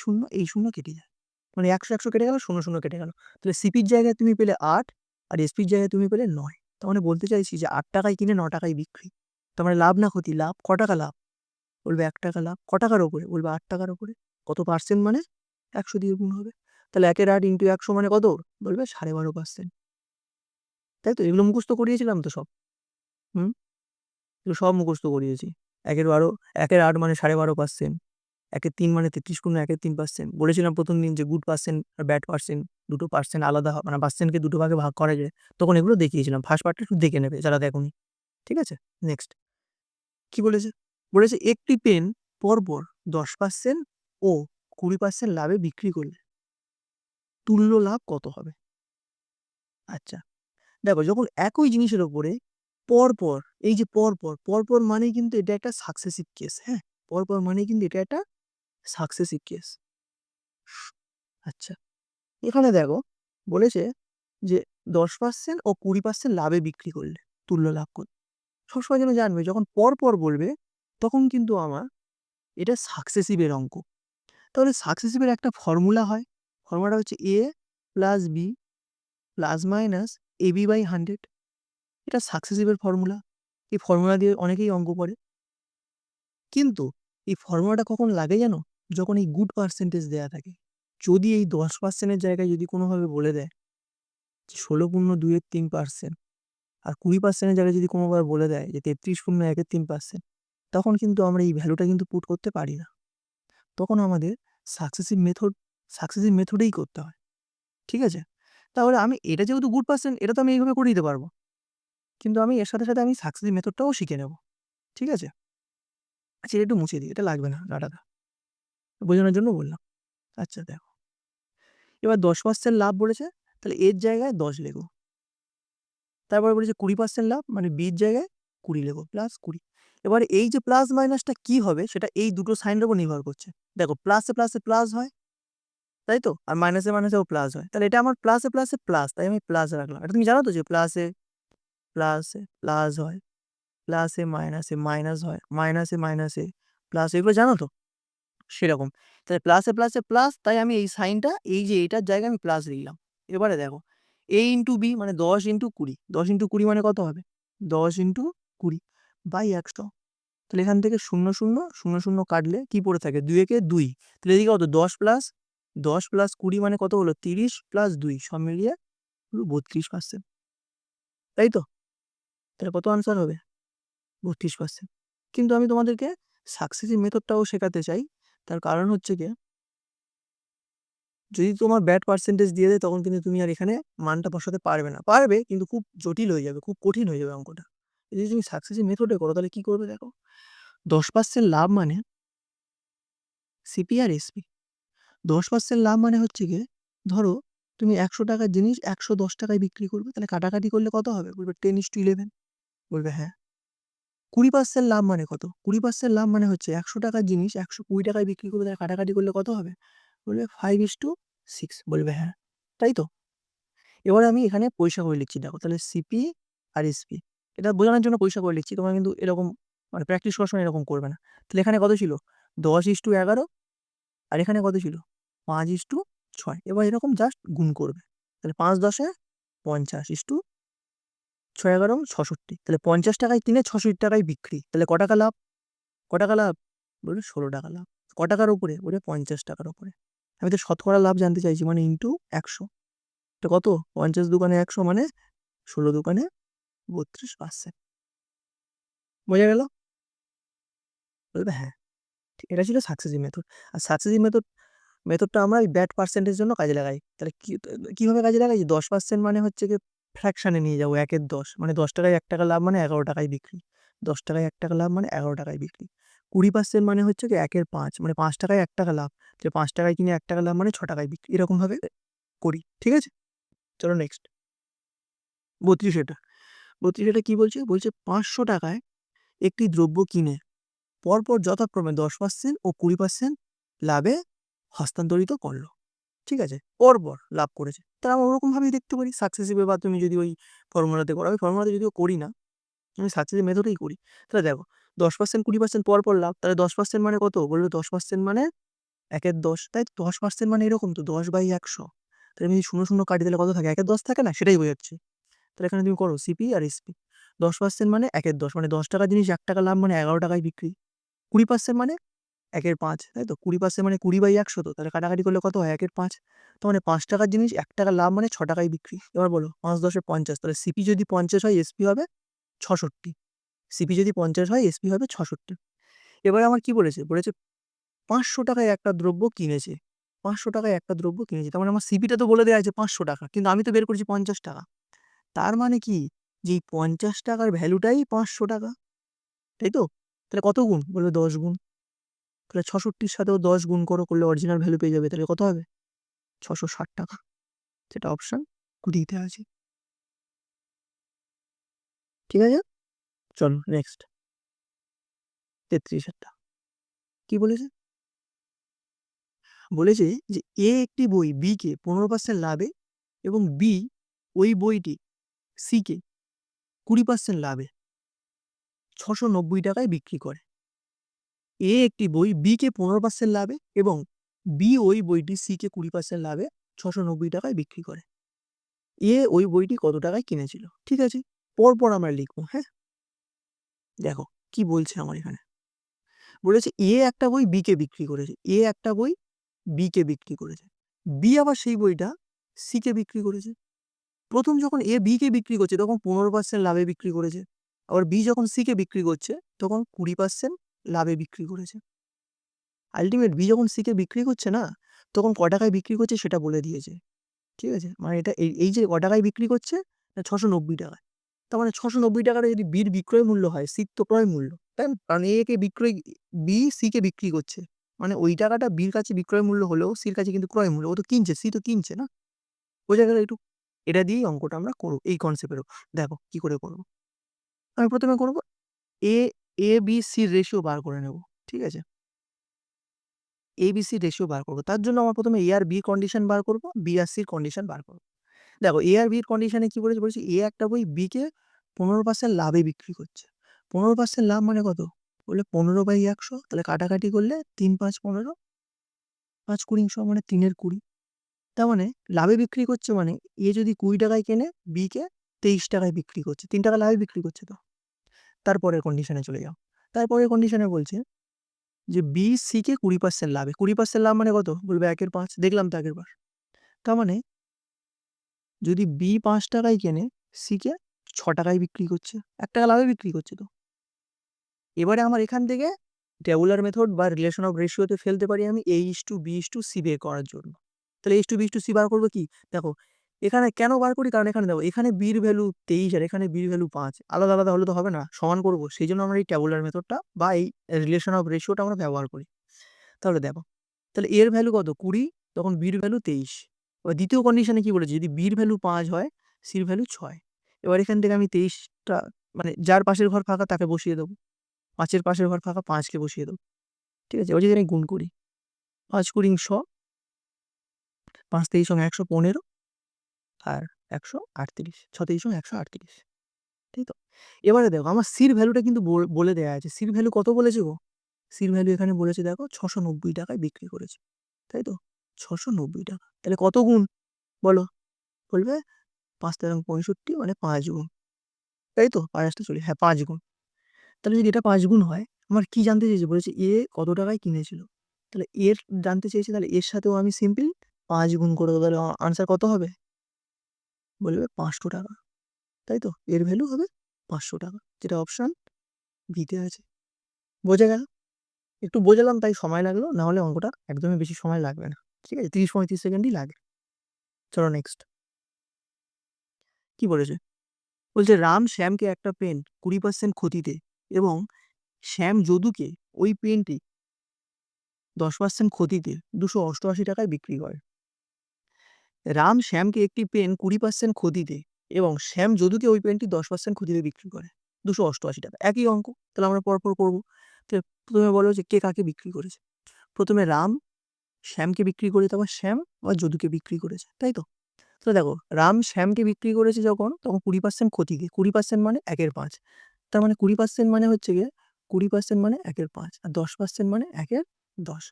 শূন্য কেটে যায়, মানে ১০০ ১০০ কেটে গেল, ০ ০ কেটে গেল। তাহলে সিপির জায়গায় তুমি পেলে ৮ আর এসপির জায়গায় তুমি পেলে ৯। তার মানে বলতে চাইছি যে ৮ টাকায় কিনে ৯ টাকায় বিক্রি। তার মানে লাভ না ক্ষতি? লাভ। ক টাকা লাভ? বলবে ১ টাকা লাভ। ক টাকার উপরে? বলবে ৮ টাকার উপরে। কত পার্সেন্ট? মানে ১০০ দিয়ে গুণ হবে। তাহলে ১ এর ৮ ইন্টু ১০০ মানে কত? বলবে ১২.৫%। তাই তো? এগুলো মুখস্থ করিয়েছিলাম তো সব। হুম? এগুলো সব মুখস্থ করিয়েছি। ১ এর ১২, ১ এর ৮ মানে ১২.৫%। 1/3 মানে 33 গুণ 1/3%। বলেছিলাম প্রথম দিন যে গুড পার্সেন্ট আর ব্যাড পার্সেন্ট দুটো পার্সেন্ট আলাদা মানে পার্সেন্টকে দুটো ভাগে ভাগ করা যায়, তখন এগুলো দেখিয়েছিলাম। ফার্স্ট পার্টটা একটু দেখে নেবে যারা দেখোনি। ঠিক আছে? নেক্সট কি বলেছে? বলেছে একটি পেন পরপর 10% ও 20% লাভে বিক্রি করলে তুল্য লাভ কত হবে? আচ্ছা, দেখো যখন একই জিনিসের উপরে পরপর, এই যে পরপর মানেই কিন্তু এটা একটা সাকসেসিভ কেস। হ্যাঁ, পরপর মানেই কিন্তু এটা একটা সাকসেসিভ কেস। আচ্ছা, এখানে দেখো বলেছে যে 10% ও 20% লাভে বিক্রি করলে তুল্য লাভ করবে। সবসময় যেন জানবে যখন পরপর বলবে তখন কিন্তু আমার এটা সাকসেসিভের অঙ্ক। তাহলে সাকসেসিভের একটা ফর্মুলা হয়। ফর্মুলাটা হচ্ছে a plus b plus minus ab by 100। এটা সাকসেসিভের ফর্মুলা। এই ফর্মুলা দিয়ে অনেকেই অঙ্ক করে। কিন্তু এই ফর্মুলাটা কখন লাগে জানো? যখন এই গুড পার্সেন্টেজ দেয়া থাকে। যদি এই 10%-এর জায়গায় যদি কোনোভাবে বলে দেয় 16.2-3%, আর 20%-এর জায়গায় যদি কোনোভাবে বলে দেয় যে 33.1-3%, তখন কিন্তু আমরা এই ভ্যালুটা কিন্তু পুট করতে পারি না। তখন আমাদের সাকসেসিভ মেথডেই করতে হয়। ঠিক আছে? তাহলে আমি এটা যেহেতু গুড পার্সেন্ট, এটা তো আমি এইভাবে করে দিতে পারবো। কিন্তু আমি এর সাথে আমি সাকসেসিভ মেথডটাও শিখে নেব। ঠিক আছে? আচ্ছা, এটা একটু মুছে দিই, এটা লাগবে না ডাটাটা। বোঝানোর জন্য বললাম। আচ্ছা দেখো, এবার 10% লাভ বলেছে, তাহলে এর জায়গায় 10 লেখো। তারপরে বলেছে 20% লাভ, মানে বির জায়গায় 20 লেখো, প্লাস 20। এবারে এই যে প্লাস মাইনাসটা কি হবে সেটা এই দুটো সাইনের উপর নির্ভর করছে। দেখো প্লাসে প্লাসে প্লাস হয়, তাই তো? আর মাইনাসে মাইনাসেও প্লাস হয়। তাহলে এটা আমার প্লাসে প্লাসে প্লাস, তাই আমি প্লাস রাখলাম। এটা তুমি জানো তো যে প্লাসে প্লাসে প্লাস হয়, প্লাসে মাইনাসে মাইনাস হয়, মাইনাসে মাইনাসে প্লাস, এগুলো জানো তো? সেরকম। তাহলে প্লাসে প্লাসে প্লাস, তাই আমি এই সাইনটা এই যে এইটার জায়গায় আমি প্লাস লিখলাম। এবারে দেখো a ইন্টু বি মানে 10 ইন্টু 20। 10 ইন্টু 20 মানে কত হবে? 10 ইন্টু 20 বাই 100। তাহলে এখান থেকে 0 0 0 0 কাটলে কি পড়ে থাকে? 2 একে 2। তাহলে এদিকে কত? 10 প্লাস 20 মানে কত হলো? 30 প্লাস 2 সব মিলিয়ে হলো 32%। তাই তো? তাহলে কত আনসার হবে? 32%। কিন্তু আমি তোমাদেরকে সাকসেসিভ মেথডটাও শেখাতে চাই। তার কারণ হচ্ছে গিয়ে যদি তোমার ব্যাড পার্সেন্টেজ দিয়ে দেয় তখন কিন্তু তুমি আর এখানে মানটা বসাতে পারবে না। পারবে কিন্তু খুব জটিল হয়ে যাবে, খুব কঠিন হয়ে যাবে অঙ্কটা। যদি তুমি সাকসেসিভ মেথডে করো তাহলে কি করবে দেখো, 10% লাভ মানে সিপি আর এসপি। 10% লাভ মানে হচ্ছে গিয়ে ধরো তুমি 100 টাকার জিনিস 110 টাকায় বিক্রি করবে, তাহলে কাটাকাটি করলে কত হবে? বলবে 10:11। বলবে হ্যাঁ। 20% লাভ মানে কত? 20% লাভ মানে হচ্ছে 100 টাকার জিনিস 120 টাকায় বিক্রি করবে, তাহলে কাটাকাটি করলে কত হবে? বলবে 5:6। বলবে হ্যাঁ। তাই তো? এবারে আমি এখানে পয়সা করে লিখছি দেখো, তাহলে সিপি আর এসপি। এটা বোঝানোর জন্য পয়সা করে লিখছি, তোমরা কিন্তু এরকম মানে প্র্যাকটিস করার সময় এরকম করবে না। তাহলে এখানে কত ছিল? 10:11, আর এখানে কত ছিল? 5:6। এবার এরকম জাস্ট গুণ করবে। তাহলে 5 10 50 ইস্টু 6 11 66। তাহলে 50 টাকায় কিনে 66 টাকায় বিক্রি, তাহলে ক টাকা লাভ? ক টাকা লাভ? বলবে 16 টাকা লাভ। ক টাকার উপরে? বলবে 50 টাকার উপরে। আমি তো শতকরা লাভ জানতে চাইছি, মানে ইন্টু 100। এটা কত? 50 দোকানে 100 মানে 16 দোকানে 32%। বোঝা গেল? বলবে হ্যাঁ। এটা ছিল সাকসেসিভ মেথড। আর সাকসেসিভ মেথডটা আমরা ওই ব্যাড পার্সেন্টের জন্য কাজে লাগাই। তাহলে কিভাবে কাজে লাগাই? যে 10% মানে হচ্ছে গিয়ে ফ্র্যাকশনে নিয়ে যাবো, 1 এর 10 মানে 10 টাকায় 1 টাকা লাভ মানে 11 টাকায় বিক্রি। 10 টাকায় 1 টাকা লাভ মানে 11 টাকায় বিক্রি। 20% মানে হচ্ছে কি 1 এর 5 মানে 5 টাকায় 1 টাকা লাভ। যে 5 টাকায় কিনে 1 টাকা লাভ মানে 6 টাকায় বিক্রি। এরকমভাবে করি। ঠিক আছে? চলো নেক্সট। 32 এটা। 32 এটা কি বলছে? বলছে 500 টাকায় একটি দ্রব্য কিনে পরপর যথাক্রমে 10% ও 20% লাভে হস্তান্তরিত করলো। ঠিক আছে? পরপর লাভ করেছে। তাহলে আমরা ওরকমভাবেই দেখতে পারি সাকসেসিভ। বা তুমি যদি ওই ফর্মুলাতে করো, আমি ফর্মুলাতে যদিও করি না, আমি সাকসেসিভ মেথডেই করি। তাহলে দেখো 10% 20% পরপর লাভ, তাহলে 10% মানে কত? বলবে 10% মানে 1 এর 10, তাই তো? 10% মানে এরকম তো 10/100। তাহলে আমি 0 0 কাটি দিলে কত থাকে? 1 এর 10 থাকে না? সেটাই বোঝাচ্ছি। তাহলে এখানে তুমি করো সিপি আর এসপি। 10% মানে 1 এর 10 মানে 10 টাকার জিনিস 1 টাকা লাভ মানে 11 টাকায় বিক্রি। 20% মানে 1 এর 5, তাই তো? 20% মানে 20/100 তো, তাহলে কাটাকাটি করলে কত হয়? 1 এর 5। তার মানে 5 টাকার জিনিস 1 টাকা লাভ মানে 6 টাকায় বিক্রি। এবার বলো 5 10 50, তাহলে সিপি যদি 50 হয় এসপি হবে 66। সিপি যদি 50 হয় এসপি হবে 66। এবারে আমার কি বলেছে? বলেছে 500 টাকায় একটা দ্রব্য কিনেছে, 500 টাকায় একটা দ্রব্য কিনেছে। তার মানে আমার সিপিটা তো বলে দেওয়া আছে 500 টাকা, কিন্তু আমি তো বের করেছি 50 টাকা। তার মানে কি, যে এই 50 টাকার ভ্যালুটাই 500 টাকা, তাই তো? তাহলে কত গুণ? বলবে 10 গুণ। তাহলে 66 র সাথেও 10 গুণ করলে অরিজিনাল ভ্যালু পেয়ে যাবে। তাহলে কত হবে? 660 টাকা। যেটা অপশন ডিতে আছে। ঠিক আছে? চলো নেক্সট। 33 টা কি বলেছে? বলেছে যে এ একটি বই বি কে 15% লাভে এবং বি ওই বইটি সি কে 20% লাভে 690 টাকায় বিক্রি করে। এ একটি বই বি কে 15% লাভে এবং বি ওই বইটি সি কে 20% লাভে 690 টাকায় বিক্রি করে। এ ওই বইটি কত টাকায় কিনেছিল? ঠিক আছে, পরপর আমরা লিখবো। হ্যাঁ, দেখো কি বলছে আমার এখানে। বলেছে এ একটা বই বি কে বিক্রি করেছে, এ একটা বই বি কে বিক্রি করেছে, বি আবার সেই বইটা সি কে বিক্রি করেছে। প্রথম যখন এ বি কে বিক্রি করছে তখন 15% লাভে বিক্রি করেছে, আবার বি যখন সি কে বিক্রি করছে তখন 20% লাভে বিক্রি করেছে। আলটিমেট বি যখন সি কে বিক্রি করছে না, তখন ক টাকায় বিক্রি করছে সেটা বলে দিয়েছে। ঠিক আছে, মানে এটা এই যে ক টাকায় বিক্রি করছে, 690 টাকায়। তার মানে 690 টাকাটা যদি বির বিক্রয় মূল্য হয়, সির তো ক্রয় মূল্য, তাই না? কারণ এ কে বিক্রয়, বি সি কে বিক্রি করছে, মানে ওই টাকাটা বির কাছে বিক্রয় মূল্য হলেও সির কাছে কিন্তু ক্রয় মূল্য। ও তো কিনছে, সি তো কিনছে না। বোঝা গেল একটু? এটা দিয়েই অঙ্কটা আমরা করবো এই কনসেপ্টের উপর। দেখো কি করে করবো। আমি প্রথমে করবো এ এ বি সির রেশিও বার করে নেব। ঠিক আছে, এ বি সি রেশিও বার করবো। তার জন্য আমার প্রথমে এ আর বি কন্ডিশন বার করবো, বি আর সির কন্ডিশন বার করবো। দেখো এ আর বির কন্ডিশনে কি বলেছে? বলেছে এ একটা বই বি কে 15% লাভে বিক্রি করছে। 15% লাভ মানে কত? বললে 15/100। তাহলে কাটাকাটি করলে 3 5 15, 5 20 মানে 3/20। তার মানে লাভে বিক্রি করছে, মানে এ যদি 20 টাকায় কেনে, বি কে 23 টাকায় বিক্রি করছে, 3 টাকা লাভে বিক্রি করছে। তো তারপরের কন্ডিশনে চলে যাও। তারপরের কন্ডিশনে বলছে যে বি সি কে 20% লাভে। 20% লাভ মানে কত? বলবে 1/5। দেখলাম তো আগের বার। তার মানে যদি বি 5 টাকায় কেনে, সি কে 6 টাকায় বিক্রি করছে, 1 টাকা লাভে বিক্রি করছে। তো এবারে আমার এখান থেকে টেবুলার মেথড বা রিলেশন অফ রেশিওতে ফেলতে পারি আমি A:B:C বের করার জন্য। তাহলে A:2B:C বার করবো কি? দেখো এখানে কেন বার করি? কারণ এখানে দেখো, এখানে বির ভ্যালু 23 আর এখানে বির ভ্যালু 5, আলাদা আলাদা হলে তো হবে না, সমান করবো। সেই জন্য আমরা এই টেবুলার মেথডটা বা এই রিলেশন অফ রেশিওটা আমরা ব্যবহার করি। তাহলে দেখো, তাহলে এর ভ্যালু কত? 20, তখন বির ভ্যালু 23। এবার দ্বিতীয় কন্ডিশনে কি বলেছে? যদি বির ভ্যালু 5 হয়, সির ভ্যালু 6। এবার এখান থেকে আমি 23টা, মানে যার পাশের ঘর ফাঁকা তাকে বসিয়ে দেবো, 5-এর পাশের ঘর ফাঁকা, 5কে বসিয়ে দেবো। ঠিক আছে, এবার যদি আমি গুণ করি, 5 কুড়ি 100, 5 23 115 আর 138, 6 23 138। ঠিক তো? এবারে দেখো আমার সির ভ্যালুটা কিন্তু বলে দেওয়া আছে। সির ভ্যালু কত বলেছে গো? সির ভ্যালু এখানে বলেছে দেখো 690 টাকায় বিক্রি করেছে, তাই তো? 690 টাকা। তাহলে কত গুণ বলো? বলবে 5 তেরং 65, মানে 5 গুণ, তাই তো? 5 আসতে চলি, হ্যাঁ 5 গুণ। তাহলে যদি এটা 5 গুণ হয়, আমার কি জানতে চেয়েছে? বলেছে এ কত টাকায় কিনেছিল। তাহলে এর জানতে চেয়েছে, তাহলে এর সাথেও আমি সিম্পল 5 গুণ করে দেবো। তাহলে আনসার কত হবে? বলবে 500 টাকা, তাই তো? এর ভ্যালু হবে 500 টাকা, যেটা অপশন বিতে আছে। বোঝা গেল? একটু বোঝালাম তাই সময় লাগলো, না হলে অঙ্কটা একদমই বেশি সময় লাগবে না। ঠিক আছে, 30-35 সেকেন্ডই লাগে। চলো নেক্সট। কি বলেছে? বলছে রাম শ্যামকে একটা পেন 20% ক্ষতিতে এবং শ্যাম যদুকে ওই পেনটি 10% ক্ষতিতে 288 টাকায় বিক্রি করে। রাম শ্যামকে একটি পেন 20% ক্ষতিতে এবং শ্যাম যদুকে ওই পেনটি 10% ক্ষতিতে বিক্রি করে 288 টাকা। একই অঙ্ক, তাহলে আমরা পরপর করবো। তো প্রথমে বলো যে কে কাকে বিক্রি করেছে। প্রথমে রাম শ্যামকে বিক্রি করে, তারপর শ্যাম আবার যদুকে বিক্রি করেছে, তাই তো? তো দেখো রাম শ্যামকে বিক্রি করেছে যখন, তখন 20% ক্ষতিতে, 20% মানে 1/5। তার মানে 20% মানে হচ্ছে গিয়ে 20% মানে 1/5, আর 10% মানে 1/10।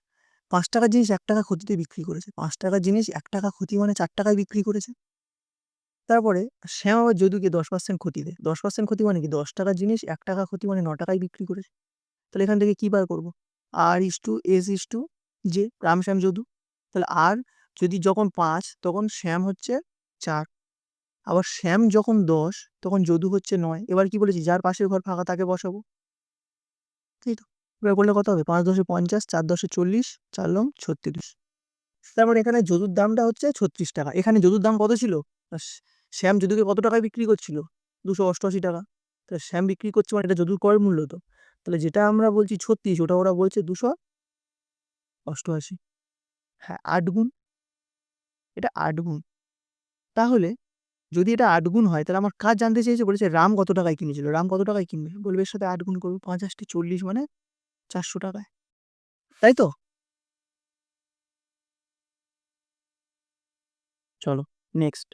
5 টাকার জিনিস 1 টাকা ক্ষতিতে বিক্রি করেছে, 5 টাকার জিনিস 1 টাকা ক্ষতি মানে 4 টাকায় বিক্রি করেছে। তারপরে শ্যাম আবার যদুকে 10% ক্ষতিতে, 10% ক্ষতি মানে কি? 10 টাকার জিনিস 1 টাকা ক্ষতি মানে 9 টাকায় বিক্রি করেছে। তাহলে এখান থেকে কি বার করবো? R:S:, যে রাম শ্যাম যদু। তাহলে আর যদি যখন 5, তখন শ্যাম হচ্ছে 4, আবার শ্যাম যখন 10, তখন যদু হচ্ছে 9। এবার কি বলেছি? যার পাশের ঘর ফাঁকা তাকে বসাবো, তাই তো? এবার করলে কত হবে? 5 10 50, 4 10 40, 4 লং 36। তারপর এখানে যদুর দামটা হচ্ছে 36 টাকা। এখানে যদুর দাম কত ছিল? শ্যাম যদুকে কত টাকায় বিক্রি করছিল? 288 টাকা। তাহলে শ্যাম বিক্রি করছে মানে এটা যদুর ক্রয় মূল্য তো। তাহলে যেটা আমরা বলছি 36 ওটা ওরা বলছে 288। হ্যাঁ, 8 গুণ। এটা 8 গুণ। তাহলে যদি এটা 8 গুণ হয় তাহলে আমার কাজ জানতে চেয়েছে, বলেছে রাম কত টাকায় কিনেছিল? রাম কত টাকায় কিনবে? বলবে এর সাথে 8 গুণ করব। ৫ 8 40 মানে 400 টাকায়। তাই তো? চলো নেক্সট।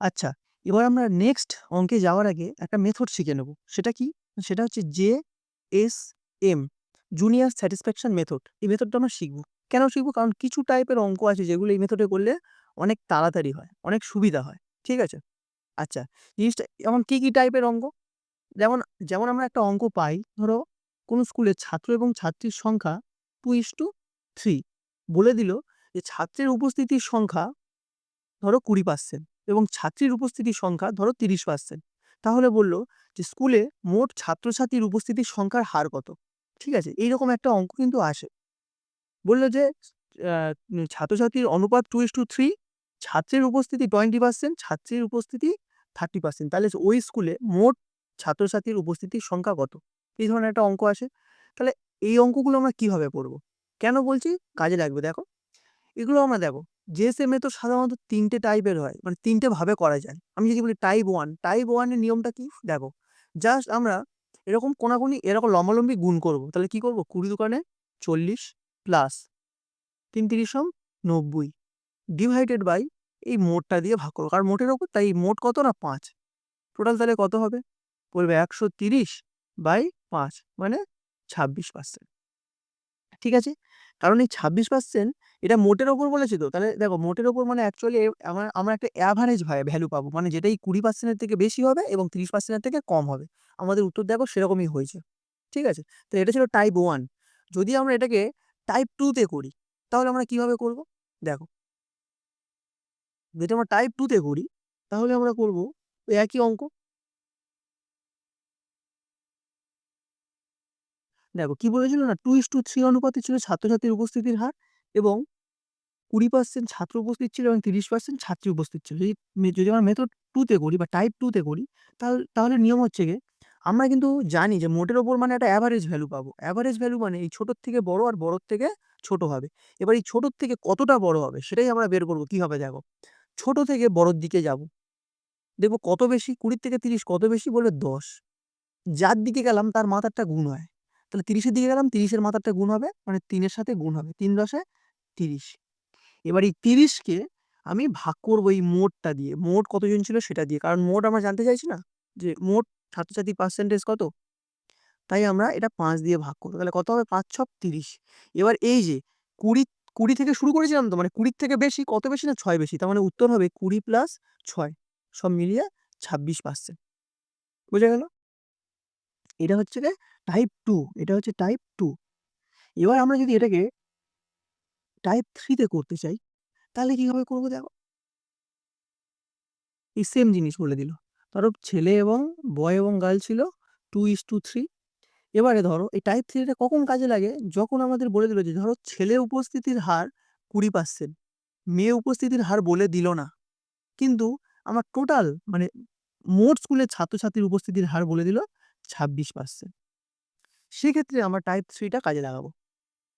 আচ্ছা, এবার আমরা নেক্সট অঙ্কে যাওয়ার আগে একটা মেথড শিখে নেব। সেটা কি? সেটা হচ্ছে JSM, জুনিয়র স্যাটিসফ্যাকশন মেথড। এই মেথডটা আমরা শিখব। কেন শিখব? কারণ কিছু টাইপের অঙ্ক আছে যেগুলো এই মেথডে করলে অনেক তাড়াতাড়ি হয়, অনেক সুবিধা হয়। ঠিক আছে? আচ্ছা, জিনিসটা এমন কি টাইপের অঙ্ক? যেমন যেমন আমরা একটা অঙ্ক পাই, ধরো কোনো স্কুলে ছাত্র এবং ছাত্রীর সংখ্যা 2:3, বলে দিল যে ছাত্রের উপস্থিতির সংখ্যা ধরো 20% এবং ছাত্রীর উপস্থিতির সংখ্যা ধরো 30%। তাহলে বলল যে স্কুলে মোট ছাত্রছাত্রীর উপস্থিতির সংখ্যার হার কত? ঠিক আছে? এইরকম একটা অঙ্ক কিন্তু আসে। বলল যে ছাত্রছাত্রীর অনুপাত 2:3, ছাত্রের উপস্থিতি 20%, ছাত্রীর উপস্থিতি 30%। তাহলে ওই স্কুলে মোট ছাত্রছাত্রীর উপস্থিতির সংখ্যা কত? এই ধরনের একটা অঙ্ক আসে। তাহলে এই অঙ্কগুলো আমরা কিভাবে করব? কেন বলছি? কাজে লাগবে দেখো। এগুলো আমরা দেখো, JSM এ তো সাধারণত ৩ টে টাইপের হয়, মানে ৩ টে ভাবে করা যায়। আমি যদি বলি টাইপ 1 এর নিয়মটা কি? দেখো, জাস্ট আমরা এরকম কোনাকুনি এরকম লম্বালম্বি গুণ করব। তাহলে কি করব? 20 দোকানে 40 প্লাস ৩ ৩০ 90 ডিভাইডেড বাই এই মোটটা দিয়ে ভাগ করবো, কারণ মোটের ওপর, তাই মোট কত না 5। টোটাল তাহলে কত হবে? বলবে 130/5 মানে 26%। ঠিক আছে? কারণ এই 26% এটা মোটের ওপর বলেছে তো। তাহলে দেখো, মোটের ওপর মানে অ্যাকচুয়ালি আমরা একটা এভারেজ ভ্যালু পাবো। মানে যেটাই 20% এর থেকে বেশি হবে এবং 30% এর থেকে কম হবে। আমাদের উত্তর দেখো সেরকমই হয়েছে। ঠিক আছে? তো এটা ছিল টাইপ 1। যদি আমরা এটাকে টাইপ 2 তে করি, তাহলে আমরা কিভাবে করব? দেখো, যদি আমরা টাইপ 2 তে করি, তাহলে আমরা করব ওই একই অঙ্ক। দেখো কি বলেছিল না, 2:3 অনুপাতে ছিল ছাত্রছাত্রীর উপস্থিতির হার এবং 20% ছাত্র উপস্থিত ছিল এবং 30% ছাত্রী উপস্থিত ছিল। যদি আমরা মেথড 2 তে করি বা টাইপ 2 তে করি, তাহলে নিয়ম হচ্ছে গিয়ে, আমরা কিন্তু জানি যে মোটের ওপর মানে একটা এভারেজ ভ্যালু পাবো। এভারেজ ভ্যালু মানে এই ছোটোর থেকে বড় আর বড়র থেকে ছোট হবে। এবার এই ছোটোর থেকে কতটা বড় হবে সেটাই আমরা বের করব। কিভাবে? দেখো, ছোট থেকে বড়র দিকে যাব। দেখবো কত বেশি? 20 থেকে 30 কত বেশি? বলবে 10। যার দিকে গেলাম তার মাথারটা গুণ হয়। তাহলে 30 এর দিকে গেলাম, 30 এর মাথারটা গুণ হবে, মানে 3 এর সাথে গুণ হবে। 3 10 30। এবার এই 30 কে আমি ভাগ করব এই মোটটা দিয়ে। মোট কতজন ছিল সেটা দিয়ে। কারণ মোট আমরা জানতে চাইছি না যে মোট ছাত্রছাত্রীর পার্সেন্টেজ কত? তাই আমরা এটা 5 দিয়ে ভাগ করব। তাহলে কত হবে? ৫ ছক 30। এবার এই যে 20 20 থেকে শুরু করেছিলাম তো, মানে 20 থেকে বেশি, কত বেশি না 6 বেশি। তার মানে উত্তর হবে 20 প্লাস 6 সব মিলিয়ে 26%। বুঝা গেল? এটা হচ্ছে গিয়ে টাইপ 2। এটা হচ্ছে টাইপ 2। এবার আমরা যদি এটাকে টাইপ 3 তে করতে চাই, তাহলে কিভাবে করব? দেখো, এই সেম জিনিস বলে দিল। ধরো ছেলে এবং বয় এবং গার্ল ছিল 2:3। এবারে ধরো এই টাইপ 3 টা কখন কাজে লাগে? যখন আমাদের বলে দিল যে ধরো ছেলে উপস্থিতির হার 20%, মেয়ে উপস্থিতির হার বলে দিল না। কিন্তু আমার টোটাল মানে মোট স্কুলের ছাত্রছাত্রীর উপস্থিতির হার বলে দিল 26%। সেক্ষেত্রে আমরা টাইপ 3 টা কাজে লাগাবো।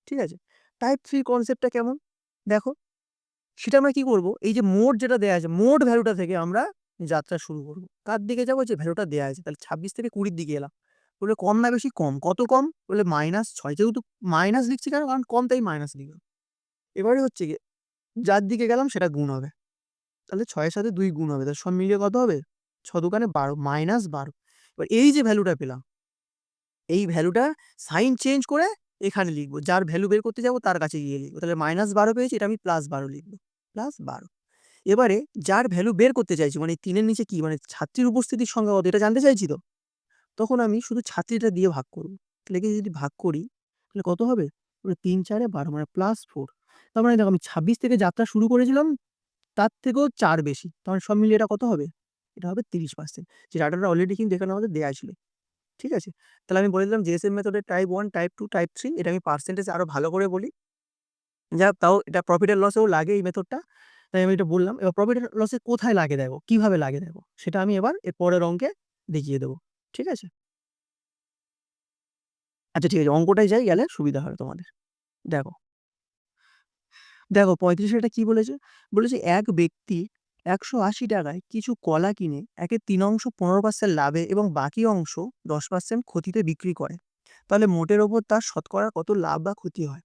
ঠিক আছে? টাইপ 3 কনসেপ্টটা কেমন? দেখো, সেটা আমরা কি করব? এই যে মোট যেটা দেয়া আছে, মোট ভ্যালুটা থেকে আমরা যাত্রা শুরু করব। কার দিকে যাবো? যে ভ্যালুটা দেয়া আছে। তাহলে 26 থেকে 20 র দিকে এলাম। বলবে কম না বেশি? কম। কত কম? বললে -6। যেহেতু মাইনাস লিখছি কেন? কারণ কম, তাই মাইনাস লিখলাম। এবারে হচ্ছে গিয়ে যার দিকে গেলাম সেটা গুণ হবে। তাহলে 6 এর সাথে 2 গুণ হবে। তাহলে সব মিলিয়ে কত হবে? 6 দোকানে 12, -12। এবার এই যে ভ্যালুটা পেলাম, এই ভ্যালুটার সাইন চেঞ্জ করে এখানে লিখবো। যার ভ্যালু বের করতে যাবো তার কাছে গিয়ে লিখবো। তাহলে -12 পেয়েছি, এটা আমি +12 লিখবো। +12। এবারে যার ভ্যালু বের করতে চাইছি, মানে ৩ এর নিচে কি, মানে ছাত্রীর উপস্থিতির সংখ্যা কত এটা জানতে চাইছি তো। তখন আমি শুধু ছাত্রীটা দিয়ে ভাগ করব। লিখে যদি ভাগ করি তাহলে কত হবে? ৩ 4 এ 12 মানে +4। তার মানে দেখো, আমি 26 থেকে যাত্রা শুরু করেছিলাম, তার থেকেও ৪ বেশি। তার মানে সব মিলিয়ে এটা কত হবে? এটা হবে 30%। যে ডাটাটা অলরেডি কিন্তু এখানে আমাদের দেয়া ছিল। ঠিক আছে? তাহলে আমি বলে দিলাম জেএসএম মেথডের টাইপ 1, টাইপ 2, টাইপ 3 এটা আমি পার্সেন্টেজ আরো ভালো করে বলি। যাক তাও এটা প্রফিট এন্ড লসেও লাগে এই মেথডটা। তাই আমি এটা বললাম। এবার প্রফিট এন্ড লসে কোথায় লাগে দেখো, কিভাবে লাগে দেখো। সেটা আমি এবার এর পরের অঙ্কে দেখিয়ে দেব। ঠিক আছে? আচ্ছা ঠিক আছে, অঙ্কটায় যাই, গেলে সুবিধা হবে তোমাদের। দেখো, দেখো ৩৫ এটা কি বলেছে? বলেছে এক ব্যক্তি ৳১৮০ কিছু কলা কিনে একের ৩ অংশ ১৫% লাভে এবং বাকি অংশ ১০% ক্ষতিতে বিক্রি করে। তাহলে মোটের ওপর তার শতকরা কত লাভ বা ক্ষতি হয়?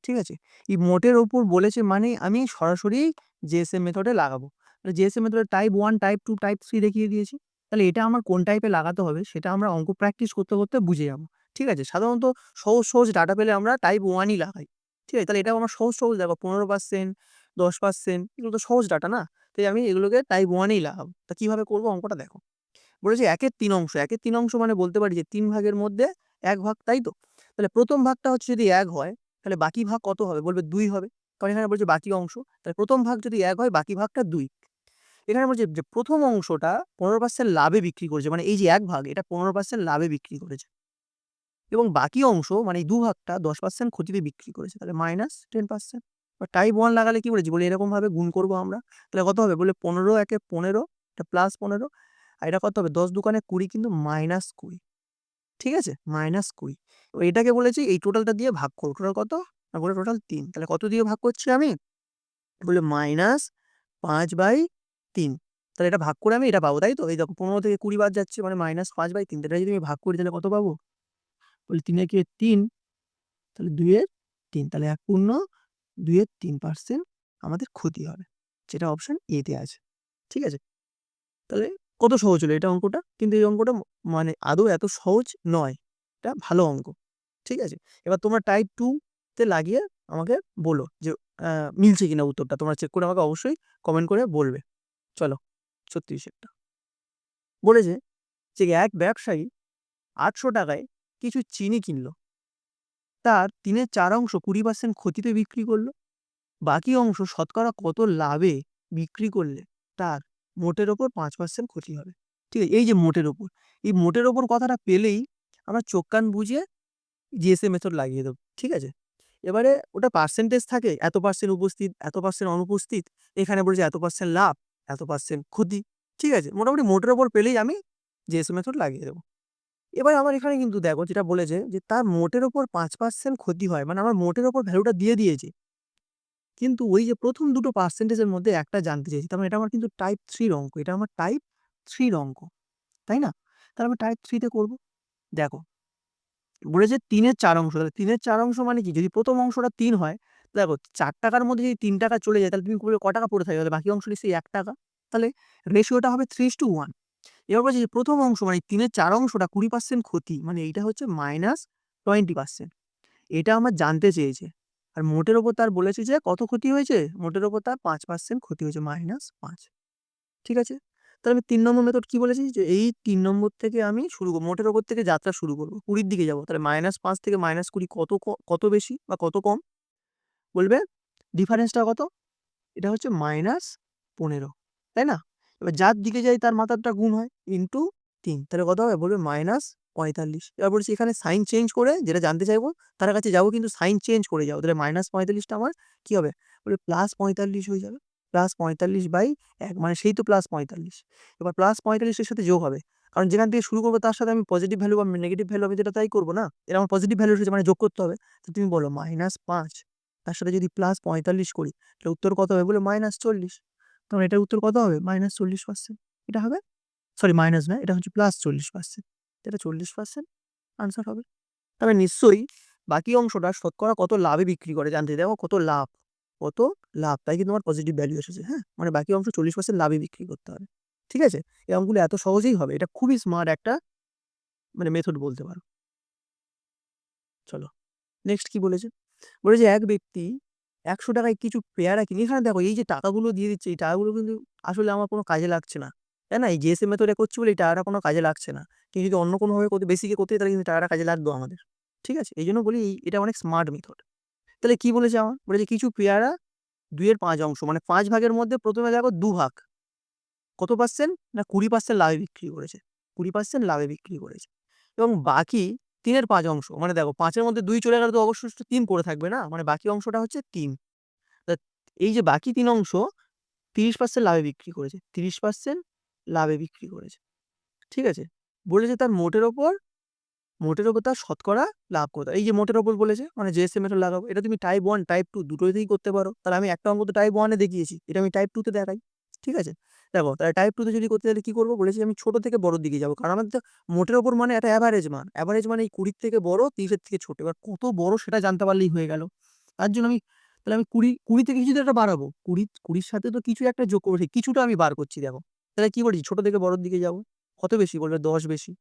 ঠিক আছে? এই মোটের ওপর বলেছে মানে আমি সরাসরি জেএসএম মেথডে লাগাবো। জেএসএম মেথডে টাইপ 1, টাইপ 2, টাইপ 3 দেখিয়ে দিয়েছি। তাহলে এটা আমার কোন টাইপে লাগাতে হবে সেটা আমরা অঙ্ক প্র্যাকটিস করতে, করতে বুঝে যাবো। ঠিক আছে? সাধারণত সহজ, সহজ ডাটা পেলে আমরা টাইপ 1 ই লাগাই। ঠিক আছে? তাহলে এটাও আমার সহজ, সহজ দেখো 15%, 10% এগুলো তো সহজ ডাটা না? তাই আমি এগুলোকে টাইপ 1 এই লাগাবো। তা কিভাবে করব অঙ্কটা দেখো। বলেছে ১ এর ৩ অংশ। ১ এর ৩ অংশ মানে বলতে পারি যে ৩ ভাগের মধ্যে ১ ভাগ, তাই তো? তাহলে ১ম ভাগটা হচ্ছে যদি ১ হয়, তাহলে বাকি ভাগ কত হবে? বলবে ২ হবে। কারণ এখানে বলছে বাকি অংশ। তাহলে ১ম ভাগ যদি ১ হয়, বাকি ভাগটা ২। এখানে বলছে যে ১ম অংশটা ১৫% লাভে বিক্রি করেছে। মানে এই যে ১ ভাগ এটা ১৫% লাভে বিক্রি করেছে। এবং বাকি অংশ মানে এই ২ ভাগটা ১০% ক্ষতিতে বিক্রি করেছে। তাহলে -10%। টাইপ 1 লাগালে কি বলেছি? বলে এরকমভাবে গুণ করব আমরা। তাহলে কত হবে? বলে ১৫ একে ১৫, এটা +১৫ আর এটা কত হবে? ১০ দুগুণে ২০ কিন্তু -২০। ঠিক আছে? -20 এবার এটাকে বলেছি এই টোটালটা দিয়ে ভাগ করো। টোটাল কত? না বলে টোটাল ৩। তাহলে কত দিয়ে ভাগ করছি আমি? বলে -৫/৩। তাহলে এটা ভাগ করে আমি এটা পাবো, তাই তো? এই দেখো ১৫ থেকে ২০ বাদ যাচ্ছে মানে -৫/৩। এটা যদি আমি ভাগ করি তাহলে কত পাবো? বলে ৩ একে ৩, তাহলে ২ এর ৩। তাহলে ১ ২ এর ৩% আমাদের ক্ষতি হবে। যেটা অপশন এ তে আছে। ঠিক আছে? তাহলে কত সহজ হলো এটা অঙ্কটা। কিন্তু এই অঙ্কটা মানে আদৌ এত সহজ নয়। এটা ভালো অঙ্ক। ঠিক আছে? এবার তোমরা টাইপ 2 তে লাগিয়ে আমাকে বলো যে আ মিলছে কিনা উত্তরটা। তোমরা চেক করে আমাকে অবশ্যই কমেন্ট করে বলবে। চলো ৩৬ একটা। বলেছে যে এক ব্যবসায়ী ৳৮০০ কিছু চিনি কিনল। তার ৩ এর ৪ অংশ ২০% ক্ষতিতে বিক্রি করল। বাকি অংশ শতকরা কত লাভে বিক্রি করলে তার মোটের ওপর ৫% ক্ষতি হবে। ঠিক আছে? এই যে মোটের ওপর, এই মোটের ওপর কথাটা পেলেই আমরা চোখ কান বুজে জিএসএম মেথড লাগিয়ে দেব। ঠিক আছে? এবারে ওটা পার্সেন্টেজ থাকে, এত পার্সেন্ট উপস্থিত, এত পার্সেন্ট অনুপস্থিত। এখানে বলেছে এত পার্সেন্ট লাভ, এত পার্সেন্ট ক্ষতি। ঠিক আছে? মোটামুটি মোটের ওপর পেলেই আমি জিএসএম মেথড লাগিয়ে দেব। এবার আমার এখানে কিন্তু দেখো যেটা বলেছে যে তার মোটের ওপর ৫% ক্ষতি হয়। মানে আমার মোটের ওপর ভ্যালুটা দিয়ে দিয়েছে। কিন্তু ওই যে ১ম দুটো পার্সেন্টেজের মধ্যে একটা জানতে চেয়েছি। তার মানে এটা আমার কিন্তু টাইপ 3 র অঙ্ক। এটা আমার টাইপ 3 র অঙ্ক। তাই না? তাহলে আমি টাইপ 3 তে করব। দেখো, বলেছে ৩ এর ৪ অংশ। তাহলে ৩ এর ৪ অংশ মানে কি? যদি ১ম অংশটা ৩ হয়, দেখো ৳৪ র মধ্যে যদি ৳৩ চলে যায় তাহলে তুমি বলবে ক টাকা পড়ে থাকবে? তাহলে বাকি অংশ নিশ্চয়ই ৳১। তাহলে রেশিওটা হবে 3:1। এবার বলছে যে ১ম অংশ মানে ৩ এর ৪ অংশটা ২০% ক্ষতি। মানে এইটা হচ্ছে -20%। এটা আমার জানতে চেয়েছে। আর মোটের উপর তার বলেছে যে কত ক্ষতি হয়েছে? মোটের উপর তার ৫% ক্ষতি হয়েছে, -৫। ঠিক আছে? তাহলে আমি ৩ নম্বর মেথড কি বলেছি? যে এই ৩ নম্বর থেকে আমি শুরু করব। মোটের উপর থেকে যাত্রা শুরু করব। ২০ র দিকে যাব। তাহলে -৫ থেকে -২০ কত বেশি বা কত কম? বলবে ডিফারেন্সটা কত? এটা হচ্ছে -১৫, তাই না? এবার যার দিকে যাই তার মাথারটা গুণ হয় ইনটু ৩। তাহলে কত হবে? বলবে -৪৫। এবার বলছি এখানে সাইন চেঞ্জ করে যেটা জানতে চাইবো তার কাছে যাবো কিন্তু সাইন চেঞ্জ করে যাবো। তাহলে -৪৫ টা আমার কি হবে? বলবে +৪৫ হয়ে যাবে। +৪৫/১ মানে সেই তো +৪৫। এবার +৪৫ এর সাথে যোগ হবে। কারণ যেখান থেকে শুরু করব তার সাথে আমি পজিটিভ ভ্যালু বা নেগেটিভ ভ্যালু আমি যেটা তাই করব না? এটা আমার পজিটিভ ভ্যালু এসেছে মানে যোগ করতে হবে। তো তুমি বলো -৫ তার সাথে যদি +৪৫ করি তাহলে উত্তর কত হবে? বলে -৪০। তখন এটার উত্তর কত হবে? -40%। এটা হবে, সরি মাইনাস নয়, এটা হচ্ছে +40%। এটা 40% আনসার হবে। তবে নিশ্চয়ই বাকি অংশটা শতকরা কত লাভে বিক্রি করে জানতে চাই। দেখো কত লাভ, কত লাভ। তাই কিন্তু আমার পজিটিভ ভ্যালু এসেছে। হ্যাঁ? মানে বাকি অংশ 40% লাভে বিক্রি করতে হবে। ঠিক আছে? এই অঙ্কগুলো এত সহজেই হবে। এটা খুবই স্মার্ট একটা মানে মেথড বলতে পারো। চলো নেক্সট কি বলেছে? বলেছে এক ব্যক্তি ৳১০০ য় কিছু পেয়ারা কিনে, এখানে দেখো এই যে টাকাগুলো দিয়ে দিচ্ছে এই টাকাগুলো কিন্তু আসলে আমার কোনো কাজে লাগছে না। তাই না? এই জিএসএম মেথডে করছি বলে এই টাকাটা কোনো কাজে লাগছে না। কিন্তু যদি অন্য কোনোভাবে করতে বেসিকে করতে তাহলে কিন্তু টাকাটা কাজে লাগতো আমাদের। ঠিক আছে? এইজন্য বলি এটা অনেক স্মার্ট মেথড। তাহলে কি বলেছে আমার? বলেছে কিছু পেয়ারা ২ এর ৫ অংশ মানে ৫ ভাগের মধ্যে ১ম এ দেখো ২ ভাগ। কত পার্সেন্ট? না ২০% লাভে বিক্রি করেছে। ২০% লাভে বিক্রি করেছে। এবং বাকি 3-এর 5 অংশ, মানে দেখো 5-এর মধ্যে 2 চলে গেলে তো অবশ্যই 3 পড়ে থাকবে না, মানে বাকি অংশটা হচ্ছে 3। এই যে বাকি 3 অংশ 30% লাভে বিক্রি করেছে, 30% লাভে বিক্রি করেছে। ঠিক আছে, বলেছে তার মোটের ওপর তার শতকরা লাভ কত। এই যে মোটের ওপর বলেছে, মানে জেএসএ মেথড লাগাবো। এটা তুমি টাইপ 1 টাইপ 2 দুটোতেই করতে পারো। তাহলে আমি একটা অঙ্ক তো টাইপ 1 এ দেখিয়েছি, এটা আমি টাইপ 2 তে দেখাই। ঠিক আছে, দেখো তাহলে টাইপ 2 তে যদি করতে গেলে কি করবো বলেছি, আমি ছোট থেকে বড়র দিকে যাবো, কারণ আমাদের তো মোটের ওপর মানে একটা অ্যাভারেজ মান, অ্যাভারেজ মানে এই 20 থেকে বড়, 30-এর থেকে ছোট। এবার কত বড় সেটা জানতে পারলেই হয়ে গেল। তার জন্য আমি তাহলে আমি 20 থেকে কিছু একটা বাড়াবো, 20-র সাথে তো কিছু একটা যোগ করছি, কিছুটা আমি বার করছি। দেখো তাহলে কি বলছি, ছোট থেকে বড়র দিকে যাবো। কত বেশি বলবে, 10 বেশি।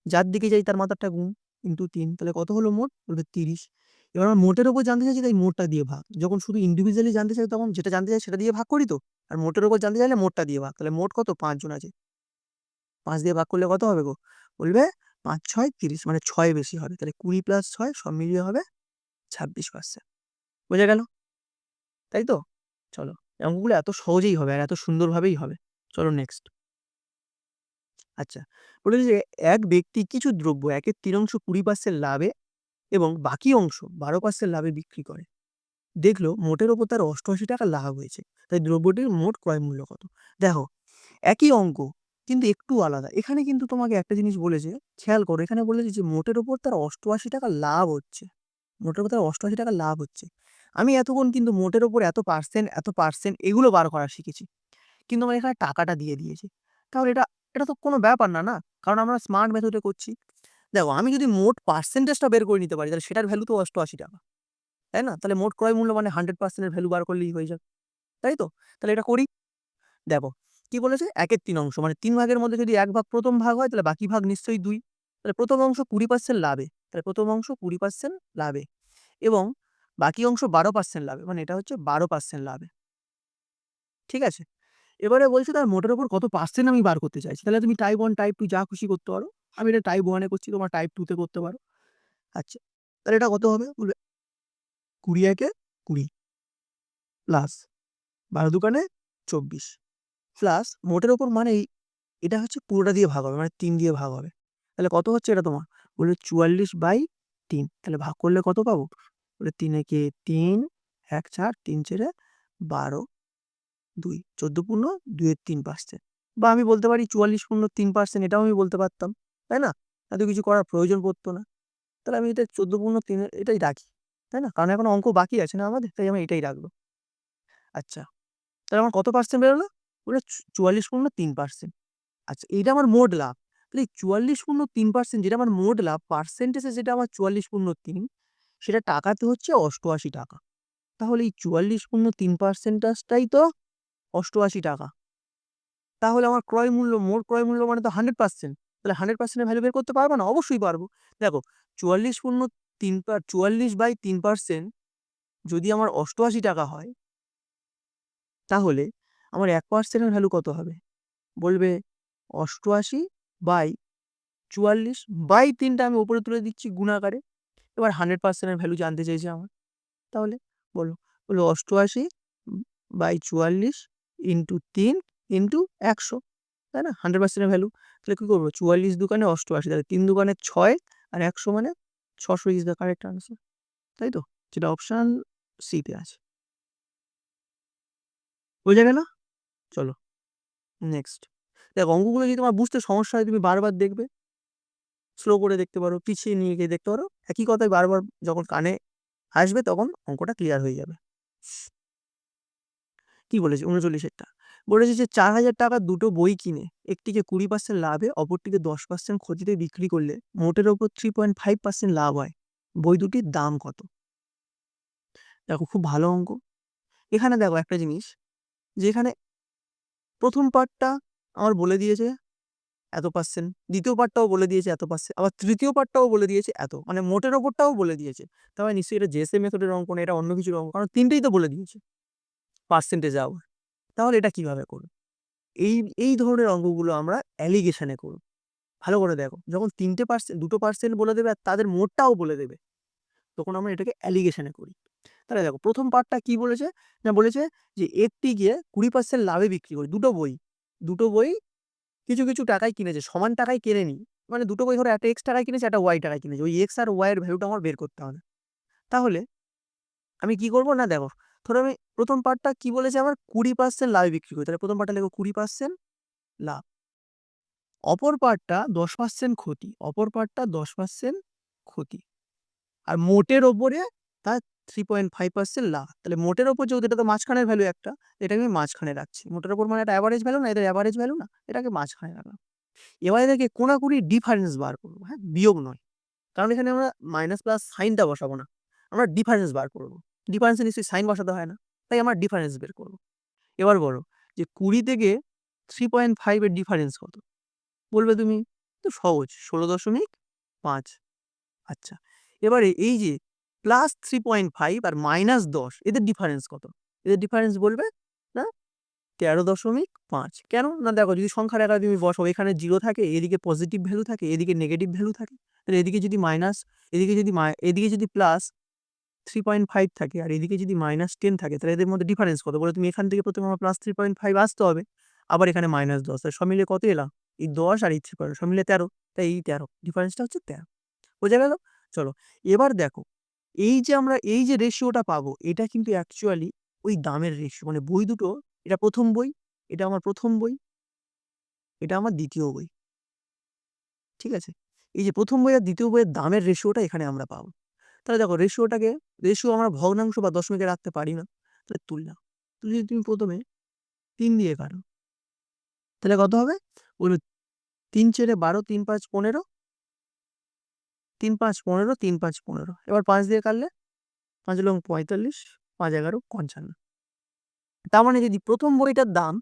যার দিকে যাই তার মাথারটা গুণ, ইন্টু 3, তাহলে কত হলো মোট, বলবে 30। এবার আমার মোটের উপর জানতে চাইছি, তাই মোটটা দিয়ে ভাগ। যখন শুধু ইন্ডিভিজুয়ালি জানতে চাই তখন যেটা জানতে চাই সেটা দিয়ে ভাগ করি তো, আর মোটের উপর জানতে চাইলে মোটটা দিয়ে ভাগ। তাহলে মোট কত, 5 জন আছে, 5 দিয়ে ভাগ করলে কত হবে গো, বলবে 5 6 30, মানে 6 বেশি হবে। তাহলে 20 + 6 সব মিলিয়ে হবে 26%। বোঝা গেল, তাই তো? চলো, অঙ্কগুলো এত সহজেই হবে আর এত সুন্দরভাবেই হবে। চলো নেক্সট। আচ্ছা, বলেছে যে এক ব্যক্তি কিছু দ্রব্য 1/3 অংশ 20% লাভে এবং বাকি অংশ 12% লাভে বিক্রি করে। দেখলো মোটের ওপর তার 88 টাকা লাভ হয়েছে, তাই দ্রব্যটির মোট ক্রয় মূল্য কত। দেখো একই অঙ্ক কিন্তু একটু আলাদা। এখানে কিন্তু তোমাকে একটা জিনিস বলেছে, খেয়াল করো, এখানে বলেছে যে মোটের ওপর তার 88 টাকা লাভ হচ্ছে, মোটের ওপর তার 88 টাকা লাভ হচ্ছে। আমি এতক্ষণ কিন্তু মোটের ওপর এত পার্সেন্ট এগুলো বার করা শিখেছি, কিন্তু আমার এখানে টাকাটা দিয়ে দিয়েছে। তাহলে এটা এটা তো কোনো ব্যাপার না, না? কারণ আমরা স্মার্ট মেথডে করছি। দেখো আমি যদি মোট পার্সেন্টেজটা বের করে নিতে পারি, তাহলে সেটার ভ্যালু তো 88 টাকা, তাই না? তাহলে মোট ক্রয় মূল্য মানে 100% এর ভ্যালু বার করলেই হয়ে যাবে, তাই তো? তাহলে এটা করি। দেখো কি বলেছে, 1/3 অংশ মানে 3 ভাগের মধ্যে যদি 1 ভাগ প্রথম ভাগ হয়, তাহলে বাকি ভাগ নিশ্চয়ই 2। তাহলে প্রথম অংশ 20% লাভে, তাহলে প্রথম অংশ 20% লাভে এবং বাকি অংশ 12% লাভে, মানে এটা হচ্ছে 12% লাভে। ঠিক আছে, এবারে বলছে তার মোটের উপর কত পার্সেন্ট আমি বার করতে চাইছি। তাহলে তুমি টাইপ 1 টাইপ 2 যা খুশি করতে পারো। আমি এটা টাইপ 1 এ করছি, তোমার টাইপ 2 তে করতে পারো। আচ্ছা, তাহলে এটা কত হবে, বলবে 20 একে 20 প্লাস 12 দুগুণে 24 প্লাস মোটের ওপর মানে এটা হচ্ছে পুরোটা দিয়ে ভাগ হবে, মানে 3 দিয়ে ভাগ হবে। তাহলে কত হচ্ছে এটা তোমার, বলবে 44/3। তাহলে ভাগ করলে কত পাবো, বলে 3 একে 3, 1 4, 3 4 12, 2 14 পূর্ণ 2 এর 3%। বা আমি বলতে পারি 44.3%, এটাও আমি বলতে পারতাম, তাই না? এত কিছু করার প্রয়োজন পড়তো না। তাহলে আমি এটা 14/3 এটাই রাখি, তাই না? কারণ এখন অঙ্ক বাকি আছে না আমাদের, তাই আমি এটাই রাখবো। আচ্ছা, তাহলে আমার কত পার্সেন্ট বেরোলো, বলে 44.3%। আচ্ছা, এইটা আমার মোট লাভ। তাহলে 44.3% যেটা আমার মোট লাভ, পার্সেন্টেজে যেটা আমার 44.3, সেটা টাকাতে হচ্ছে 88 টাকা। তাহলে এই 44.3%টাই তো 88 টাকা। তাহলে আমার ক্রয় মূল্য, মোট ক্রয় মূল্য মানে তো 100%। তাহলে 100% এর ভ্যালু বের করতে পারবো না? অবশ্যই পারবো। দেখো 44/3% যদি আমার 88 টাকা হয়, তাহলে আমার 1% এর ভ্যালু কত হবে? বলবে 88/44/3টা আমি উপরে তুলে দিচ্ছি গুণ আকারে। এবার 100% এর ভ্যালু জানতে চাইছে আমার। তাহলে বলো, বললো 88/44 ইন্টু 3 ইন্টু 100, তাই না? 100% এর ভ্যালু। তাহলে কি করবো, 44 দুগুণে 88, তাহলে 3 দুগুণে 6 আর 100 মানে 600 ইজ দ্য কারেক্ট আনসার, তাই তো? যেটা অপশন সি তে আছে। বোঝা গেল? চলো নেক্সট। দেখো অঙ্কগুলো যদি তোমার বুঝতে সমস্যা হয়, তুমি বারবার দেখবে, স্লো করে দেখতে পারো, পিছিয়ে নিয়ে গিয়ে দেখতে পারো। একই কথাই বারবার যখন কানে আসবে তখন অঙ্কটা ক্লিয়ার হয়ে যাবে। কি বলেছে 39-এরটা, বলেছে যে 4,000 টাকার দুটো বই কিনে একটিকে 20% লাভে অপরটিকে 10% ক্ষতিতে বিক্রি করলে মোটের ওপর 3.5% লাভ হয়। বই দুটির দাম কত? দেখো খুব ভালো অঙ্ক। এখানে দেখো একটা জিনিস, যে এখানে প্রথম পার্টটা আমার বলে দিয়েছে এত পার্সেন্ট, দ্বিতীয় পার্টটাও বলে দিয়েছে এত পার্সেন্ট, আবার তৃতীয় পার্টটাও বলে দিয়েছে এত, মানে মোটের ওপরটাও বলে দিয়েছে। তাহলে নিশ্চয়ই এটা জেএসএ মেথডের অঙ্ক না, এটা অন্য কিছুর অঙ্ক, কারণ তিনটেই তো বলে দিয়েছে পার্সেন্টেজ আবার। তাহলে এটা কিভাবে করবে? এই এই ধরনের অঙ্কগুলো আমরা অ্যালিগেশনে করব। ভালো করে দেখো, যখন 3% 2% বলে দেবে আর তাদের মোটটাও বলে দেবে, তখন আমরা এটাকে অ্যালিগেশনে করি। তাহলে দেখো প্রথম পার্টটা কি বলেছে, না বলেছে যে একটি গিয়ে 20% লাভে বিক্রি করে, দুটো বই কিছু কিছু টাকায় কিনেছে, সমান টাকায় কেনেনি, মানে দুটো বই ধরো একটা এক্স টাকায় কিনেছে, একটা ওয়াই টাকায় কিনেছে, ওই এক্স আর ওয়াই এর ভ্যালুটা আমার বের করতে হবে। তাহলে আমি কি করবো না, দেখো ধরো আমি প্রথম পার্টটা কি বলেছে আমার 20% লাভে বিক্রি করি, তাহলে প্রথম পার্টটা লিখো 20% লাভ। অপর পার্টটা 10% ক্ষতি, অপর পার্টটা 10% ক্ষতি। আর মোটের ওপরে তার 3.5% লাভ। তাহলে মোটের ওপর যেহেতু এটা তো মাঝখানের ভ্যালু একটা, এটাকে আমি মাঝখানে রাখছি। মোটের ওপর মানে একটা অ্যাভারেজ ভ্যালু না, এদের অ্যাভারেজ ভ্যালু না, এটাকে মাঝখানে রাখলাম। এবার এদেরকে কোনাকুনি ডিফারেন্স বার করবো, হ্যাঁ, বিয়োগ নয়, কারণ এখানে আমরা মাইনাস প্লাস সাইনটা বসাবো না, আমরা ডিফারেন্স বার করবো। ডিফারেন্সে নিশ্চয়ই সাইন বসাতে হয় না, তাই আমরা ডিফারেন্স বের করবো। এবার বলো যে 20 থেকে 3.5 এর ডিফারেন্স কত? বলবে তুমি তো সহজ, 16.5। আচ্ছা, এবারে এই যে +3.5 আর -10 এদের ডিফারেন্স কত? এদের ডিফারেন্স বলবে না 13.5। কেন না, দেখো যদি সংখ্যার আকারে তুমি বসো, এখানে 0 থাকে, এদিকে পজিটিভ ভ্যালু থাকে, এদিকে নেগেটিভ ভ্যালু থাকে, তাহলে এদিকে যদি মাইনাস, এদিকে যদি +3.5 থাকে আর এদিকে যদি -10 থাকে, তাহলে এদের মধ্যে ডিফারেন্স কত বলে? তুমি এখান থেকে প্রথমে আমার +3.5 আসতে হবে, আবার এখানে -10, তাহলে সব মিলিয়ে কত এলাম? এই 10 আর এই 3 সব মিলিয়ে 13, তাই এই 13 ডিফারেন্সটা হচ্ছে 13। বোঝা গেল? চলো এবার দেখো, এই যে রেশিওটা পাবো, এটা কিন্তু অ্যাকচুয়ালি ওই দামের রেশিও, মানে বই দুটো, এটা প্রথম বই, এটা আমার প্রথম বই, এটা আমার দ্বিতীয় বই, ঠিক আছে? এই যে প্রথম বই আর দ্বিতীয় বইয়ের দামের রেশিওটা এখানে আমরা পাবো। তাহলে দেখো রেশিও আমরা ভগ্নাংশ বা দশমিকে রাখতে পারি না, তাহলে তুললাম। যদি তুমি প্রথমে 3 দিয়ে কাটো, তাহলে কত হবে? বলবে 3 × 12, 3 × 5 = 15, 3 × 5 = 15, 3 × 5 = 15। এবার 5 দিয়ে কাটলে 5 × 45, 5 × 11 = 55। তার মানে যদি প্রথম বইটার দাম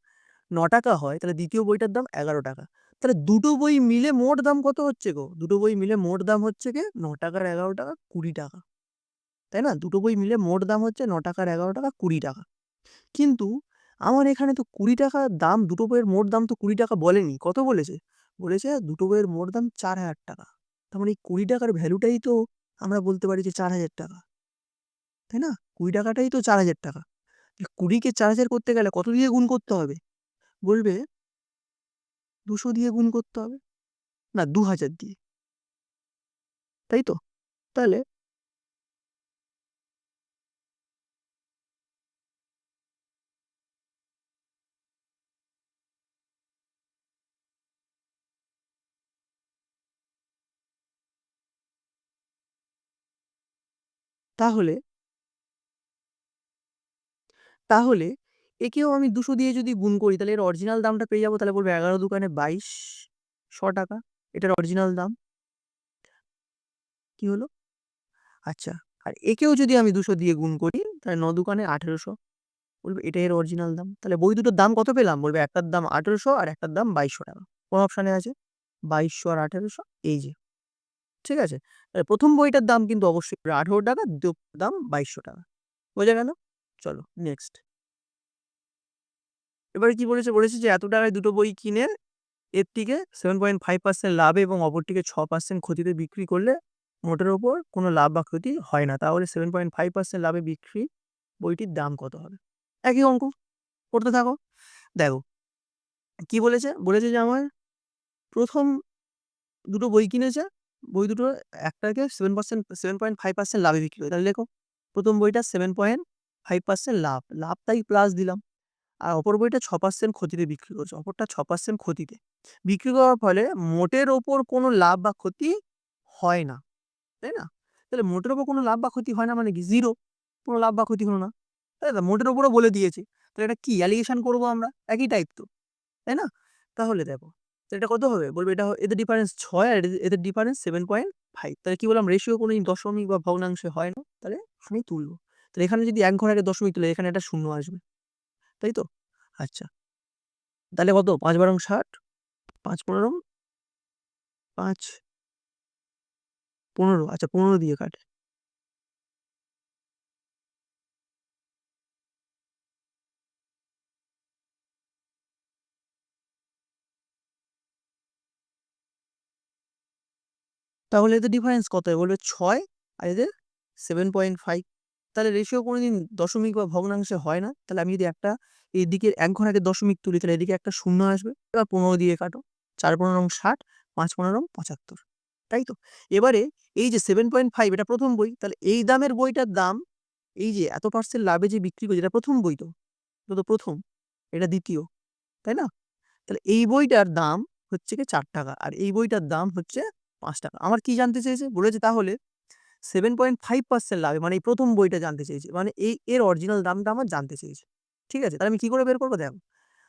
9 টাকা হয়, তাহলে দ্বিতীয় বইটার দাম 11 টাকা। তাহলে দুটো বই মিলে মোট দাম কত হচ্ছে গো? দুটো বই মিলে মোট দাম হচ্ছে গিয়ে 9 টাকার 11 টাকা 20 টাকা। তাই না? দুটো বই মিলে মোট দাম হচ্ছে 9 টাকার 11 টাকা 20 টাকা। কিন্তু আমার এখানে তো 20 টাকা দাম, দুটো বইয়ের মোট দাম তো 20 টাকা বলেনি। কত বলেছে? বলেছে দুটো বইয়ের মোট দাম 4000 টাকা। তার মানে এই 20 টাকার ভ্যালুটাই তো আমরা বলতে পারি যে 4000 টাকা। তাই না? 20 টাকাটাই তো 4000 টাকা। 20 কে 4000 করতে গেলে কত দিয়ে গুণ করতে হবে? বলবে 200 দিয়ে গুণ করতে হবে। না, 2000 দিয়ে। তাই তো? তাহলে তাহলে তাহলে একেও আমি 200 দিয়ে যদি গুণ করি, তাহলে এর অরিজিনাল দামটা পেয়ে যাবো। তাহলে বলবে 11 দুগুণে 2200 টাকা। এটার অরিজিনাল দাম। কি হলো? আচ্ছা, আর একেও যদি আমি 200 দিয়ে গুণ করি, তাহলে 9 দুগুণে 1800। বলবে এটা এর অরিজিনাল দাম। তাহলে বই দুটোর দাম কত পেলাম? বলবে একটার দাম 1800 আর একটার দাম 2200 টাকা। কোন অপশনে আছে? 2200 আর 1800, এই যে। ঠিক আছে? তাহলে প্রথম বইটার দাম কিন্তু অবশ্যই 18 টাকা, দ্বিতীয় দাম 2200 টাকা। বোঝা গেল? চলো নেক্সট। এবারে কি বলেছে? বলেছে যে এত টাকায় দুটো বই কিনে একটিকে 7.5% লাভে এবং অপরটিকে 6% ক্ষতিতে বিক্রি করলে মোটের ওপর কোনো লাভ বা ক্ষতি হয় না। তাহলে 7.5% লাভে বিক্রি বইটির দাম কত হবে? একই অঙ্ক, করতে থাকো। দেখো কি বলেছে? বলেছে যে আমার প্রথম দুটো বই কিনেছে, বই দুটো একটাকে 7.5% লাভে বিক্রি করে। তাহলে লেখো প্রথম বইটা 7.5% লাভ, লাভটাই প্লাস দিলাম। আর অপর বইটা 6% ক্ষতিতে বিক্রি করেছে, অপরটা 6% ক্ষতিতে বিক্রি করার ফলে মোটের ওপর কোনো লাভ বা ক্ষতি হয় না, তাই না? তাহলে মোটের ওপর কোনো লাভ বা ক্ষতি হয় না মানে কি? জিরো, কোনো লাভ বা ক্ষতি হলো না, তাই না? মোটের ওপরও বলে দিয়েছে, তাহলে এটা কি অ্যালিগেশন করবো আমরা? একই টাইপ তো, তাই না? তাহলে দেখো, তো এটা কত হবে? বলবে এটা এদের ডিফারেন্স 6 আর এদের ডিফারেন্স 7.5। তাহলে কি বললাম? রেশিও কোনো দশমিক বা ভগ্নাংশে হয় না, তাহলে আমি তুলবো। তাহলে এখানে যদি এক ঘর আগে দশমিক তুলে, এখানে একটা শূন্য আসবে, তাই তো? আচ্ছা, তাহলে কত? 5 × 12 = 60, 5 × 15 5 15, আচ্ছা 15 দিয়ে কাটে। তাহলে এদের ডিফারেন্স কত হয়? বলবে 6 আর এদের 7.5। তাহলে রেশিও কোনোদিন দশমিক বা ভগ্নাংশে হয় না। তাহলে আমি যদি একটা এদিকে এক ঘর আগে দশমিক তুলি, তাহলে এদিকে একটা শূন্য আসবে। এবার 15 দিয়ে কাটো। 4 × 15 = 60, 5×15 = 75, তাই তো? এবারে এই যে 7.5 এটা প্রথম বই, তাহলে এই দামের বইটার দাম এই যে এত % লাভে যে বিক্রি করছে এটা প্রথম বই তো, এটা তো প্রথম, এটা দ্বিতীয়, তাই না? তাহলে এই বইটার দাম হচ্ছে গিয়ে ৳4 আর এই বইটার দাম হচ্ছে ৳5। আমার কি জানতে চেয়েছে? বলেছে তাহলে 7.5% লাভে, মানে এই প্রথম বইটা জানতে চেয়েছে। মানে এর অরিজিনাল দামটা আমার জানতে চেয়েছে। ঠিক আছে? তাহলে আমি কি করে বের করব? দেখো,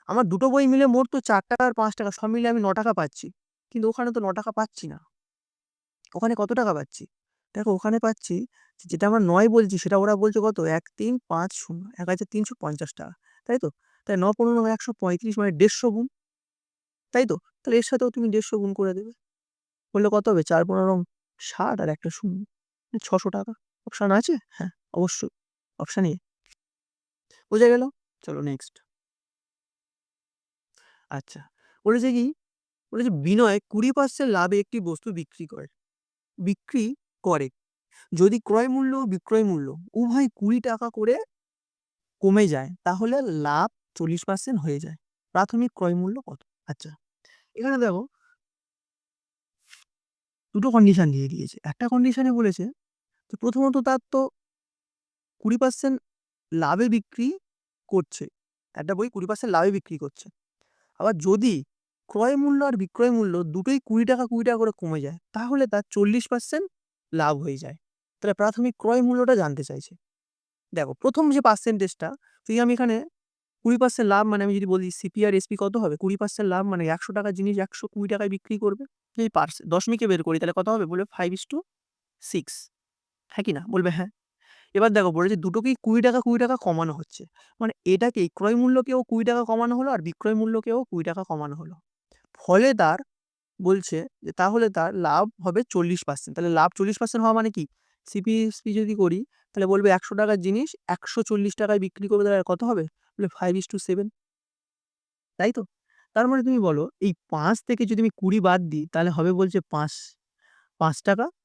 আমার দুটো বই মিলে মোট তো ৳4 আর ৳5 সব মিলিয়ে আমি ৳9 পাচ্ছি। কিন্তু ওখানে তো ৳9 পাচ্ছি না। ওখানে কত টাকা পাচ্ছি? দেখো ওখানে পাচ্ছি যেটা আমরা ৯ বলছি সেটা ওরা বলছে কত? ১৩৫০ ৳১৩৫০, তাই তো? তাই ৯×১৫ = ১৩৫ মানে ১৫০ গুণ, তাই তো? তাহলে এর সাথেও তুমি ১৫০ গুণ করে দেবে। করলে কত হবে? ৪×১৫ = ৬০ আর একটা শূন্য, ৳৬০০। অপশন আছে? হ্যাঁ, অবশ্যই। Option A. বোঝা গেল? চলো নেক্সট। আচ্ছা, বলেছে কি? বলেছে বিনয় ২০% লাভে একটি বস্তু বিক্রি করে। যদি ক্রয় মূল্য ও বিক্রয় মূল্য উভয় ৳২০ করে কমে যায় তাহলে লাভ ৪০% হয়ে যায়। প্রাথমিক ক্রয় মূল্য কত? আচ্ছা, এখানে দেখো দুটো কন্ডিশন দিয়ে দিয়েছে। একটা কন্ডিশনে বলেছে যে প্রথমত তার তো ২০% লাভে বিক্রি করছে। একটা বই ২০% লাভে বিক্রি করছে। আবার যদি ক্রয় মূল্য আর বিক্রয় মূল্য দুটোই ৳২০ করে কমে যায় তাহলে তার ৪০% লাভ হয়ে যায়। তাহলে প্রাথমিক ক্রয় মূল্যটা জানতে চাইছে। দেখো প্রথম যে পার্সেন্টেজটা, যদি আমি এখানে ২০% লাভ মানে আমি যদি বলি সিপি আর এসপি কত হবে? ২০% লাভ মানে ৳১০০ জিনিস ৳১২০ বিক্রি করবে। যদি দশমিকে বের করি তাহলে কত হবে? বলবে 5:6, হ্যাঁ কি না? বলবে হ্যাঁ। এবার দেখো বলেছে দুটোকেই ৳২০ কমানো হচ্ছে। মানে এটাকেই ক্রয় মূল্যকেও ৳২০ কমানো হলো আর বিক্রয় মূল্যকেও ৳২০ কমানো হলো। ফলে তার বলছে যে তাহলে তার লাভ হবে ৪০%। তাহলে লাভ ৪০% হওয়া মানে কি? সিপি/এসপি যদি করি তাহলে বলবে ৳১০০ র জিনিস ৳১৪০ য় বিক্রি করবে, তাহলে কত হবে? বলবে 5:7, তাই তো? তার মানে তুমি বলো এই ৫ থেকে যদি আমি ২০ বাদ দিই তাহলে হবে বলছে ৳৫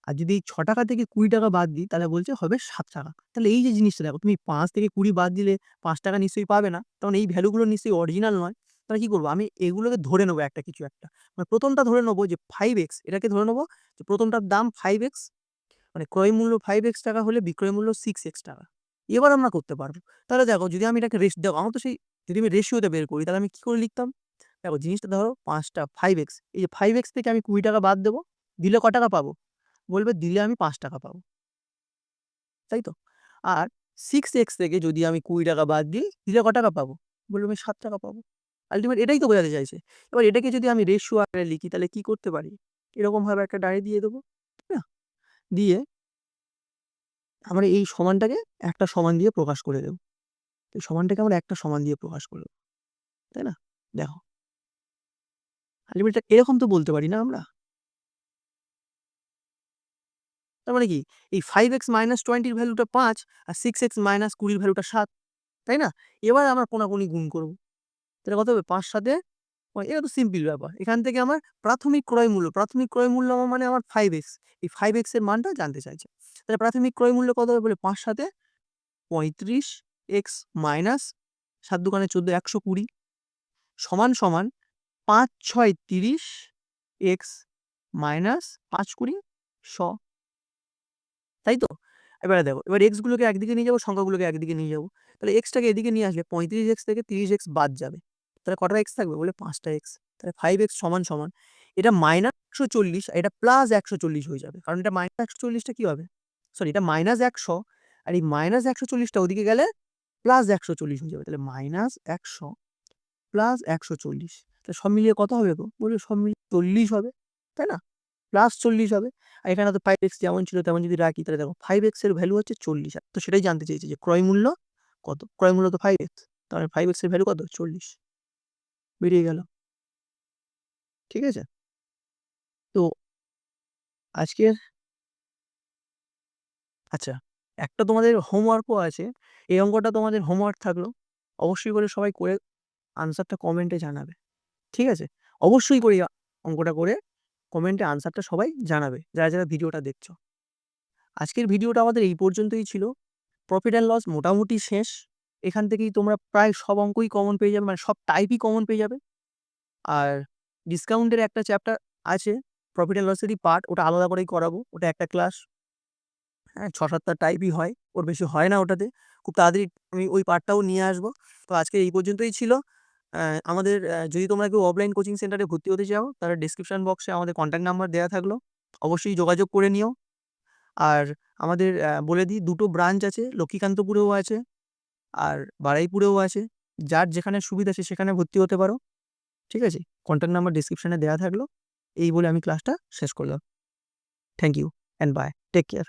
আর যদি এই ৳৬ থেকে ৳২০ বাদ দিই তাহলে বলছে হবে ৳৭। তাহলে এই যে জিনিসটা দেখো তুমি ৫ থেকে ২০ বাদ দিলে ৳৫ নিশ্চয়ই পাবে না। কারণ এই ভ্যালুগুলো নিশ্চয়ই অরিজিনাল নয়। তাহলে কি করব? আমি এগুলোকে ধরে নেব একটা কিছু একটা। মানে ১ম টা ধরে নেব যে 5x, এটাকে ধরে নেব যে ১ম টার দাম 5x, মানে ক্রয় মূল্য 5x টাকা হলে বিক্রয় মূল্য 6x টাকা। এবার আমরা করতে পারব। তাহলে দেখো যদি আমি এটাকে দেখো আমার তো সেই যদি আমি রেশিওতে বের করি তাহলে আমি কি করে লিখতাম? দেখো জিনিসটা ধরো ৫ টা 5x, এই যে 5x থেকে আমি ৳২০ বাদ দেব। দিলে ক টাকা পাবো? বলবে দিলে আমি ৳৫ পাবো। তাই তো? আর 6x থেকে যদি আমি ৳২০ বাদ দিই, দিলে ক টাকা পাবো? বলবে আমি ৳৭ পাবো। আল্টিমেট এটাই তো বোঝাতে চাইছে। এবার এটাকে যদি আমি রেশিও আকারে লিখি তাহলে কি করতে পারি? এরকমভাবে একটা ডায়রি দিয়ে দেবো। তাই না? দিয়ে আমরা এই সমানটাকে একটা সমান দিয়ে প্রকাশ করে দেব। এই সমানটাকে আমরা একটা সমান দিয়ে প্রকাশ করে দেব। তাই না? দেখো, আল্টিমেট এরকম তো বলতে পারি না আমরা? তার মানে কি? এই 5x - 20 র ভ্যালুটা ৫ আর 6x - 20 র ভ্যালুটা ৭, তাই না? এবার আমরা কোনাকুনি গুণ করব। তাহলে কত হবে? ৫ 7 এ এটা তো সিম্পল ব্যাপার। এখান থেকে আমার প্রাথমিক ক্রয় মূল্য আমার মানে আমার 5x, এই 5x এর মানটা জানতে চাইছে। তাহলে প্রাথমিক ক্রয় মূল্য কত হবে? বলে ৫ 7 এ ৩৫x মাইনাস ৭ দোকানে ১৪, ১২০ সমান ৫ ৬ ৩০ x মাইনাস ৫ ২০ ১০০, তাই তো? এবারে দেখো, এবার x গুলোকে একদিকে নিয়ে যাবো, সংখ্যাগুলোকে একদিকে নিয়ে যাবো। তাহলে x টাকে এদিকে নিয়ে আসলে ৩৫x থেকে ৩০x বাদ যাবে। তাহলে কটা x থাকবে? বলে ৫ টা x। তাহলে 5x সমান এটা -১৪০ আর এটা +১৪০ হয়ে যাবে। কারণ এটা -১৪০ টা কি হবে? সরি, এটা -১০০ আর এই -১৪০ টা ওদিকে গেলে +১৪০ হয়ে যাবে। তাহলে -১০০ +১৪০, তাহলে সব মিলিয়ে কত হবে গো? বলবে সব মিলিয়ে ৪০ হবে। তাই না? +৪০ হবে। আর এখানে তো 5x যেমন ছিল তেমন যদি রাখি তাহলে দেখো 5x এর ভ্যালু হচ্ছে ৪০। তো সেটাই জানতে চেয়েছি যে ক্রয় মূল্য কত? ক্রয় মূল্য তো 5x, তার মানে 5x এর ভ্যালু কত? ৪০। বেরিয়ে গেল। ঠিক আছে? তো আজকের আচ্ছা, একটা তোমাদের হোমওয়ার্কও আছে। এই অঙ্কটা তোমাদের হোমওয়ার্ক থাকলো। অবশ্যই করে সবাই করে আনসারটা কমেন্টে জানাবে। ঠিক আছে? অবশ্যই করে অঙ্কটা করে কমেন্টে আনসারটা সবাই জানাবে, যারা ভিডিওটা দেখছো। আজকের ভিডিওটা আমাদের এই পর্যন্তই ছিল। প্রফিট অ্যান্ড লস মোটামুটি শেষ। এখান থেকেই তোমরা প্রায় সব অঙ্কই কমন পেয়ে যাবে, মানে সব টাইপই কমন পেয়ে যাবে। আর ডিসকাউন্টের একটা চ্যাপ্টার আছে। প্রফিট অ্যান্ড লসেরই পার্ট, ওটা আলাদা করেই করাবো, ওটা একটা ক্লাস, হ্যাঁ 6-7টা টাইপই হয়, ওর বেশি হয় না ওটাতে। খুব তাড়াতাড়ি আমি ওই পার্টটাও নিয়ে আসবো। তো আজকে এই পর্যন্তই ছিল। আমাদের যদি তোমরা কেউ অফলাইন কোচিং সেন্টারে ভর্তি হতে চাও, তাহলে ডিসক্রিপশন বক্সে আমাদের কন্ট্যাক্ট নাম্বার দেওয়া থাকলো, অবশ্যই যোগাযোগ করে নিও। আর আমাদের বলে দিই, 2টো ব্রাঞ্চ আছে, লক্ষ্মীকান্তপুরেও আছে আর বারুইপুরেও আছে। যার যেখানে সুবিধা আছে সেখানে ভর্তি হতে পারো। ঠিক আছে, কন্ট্যাক্ট নাম্বার ডিসক্রিপশনে দেওয়া থাকলো। এই বলে আমি ক্লাসটা শেষ করলাম। Thank you and bye, take care.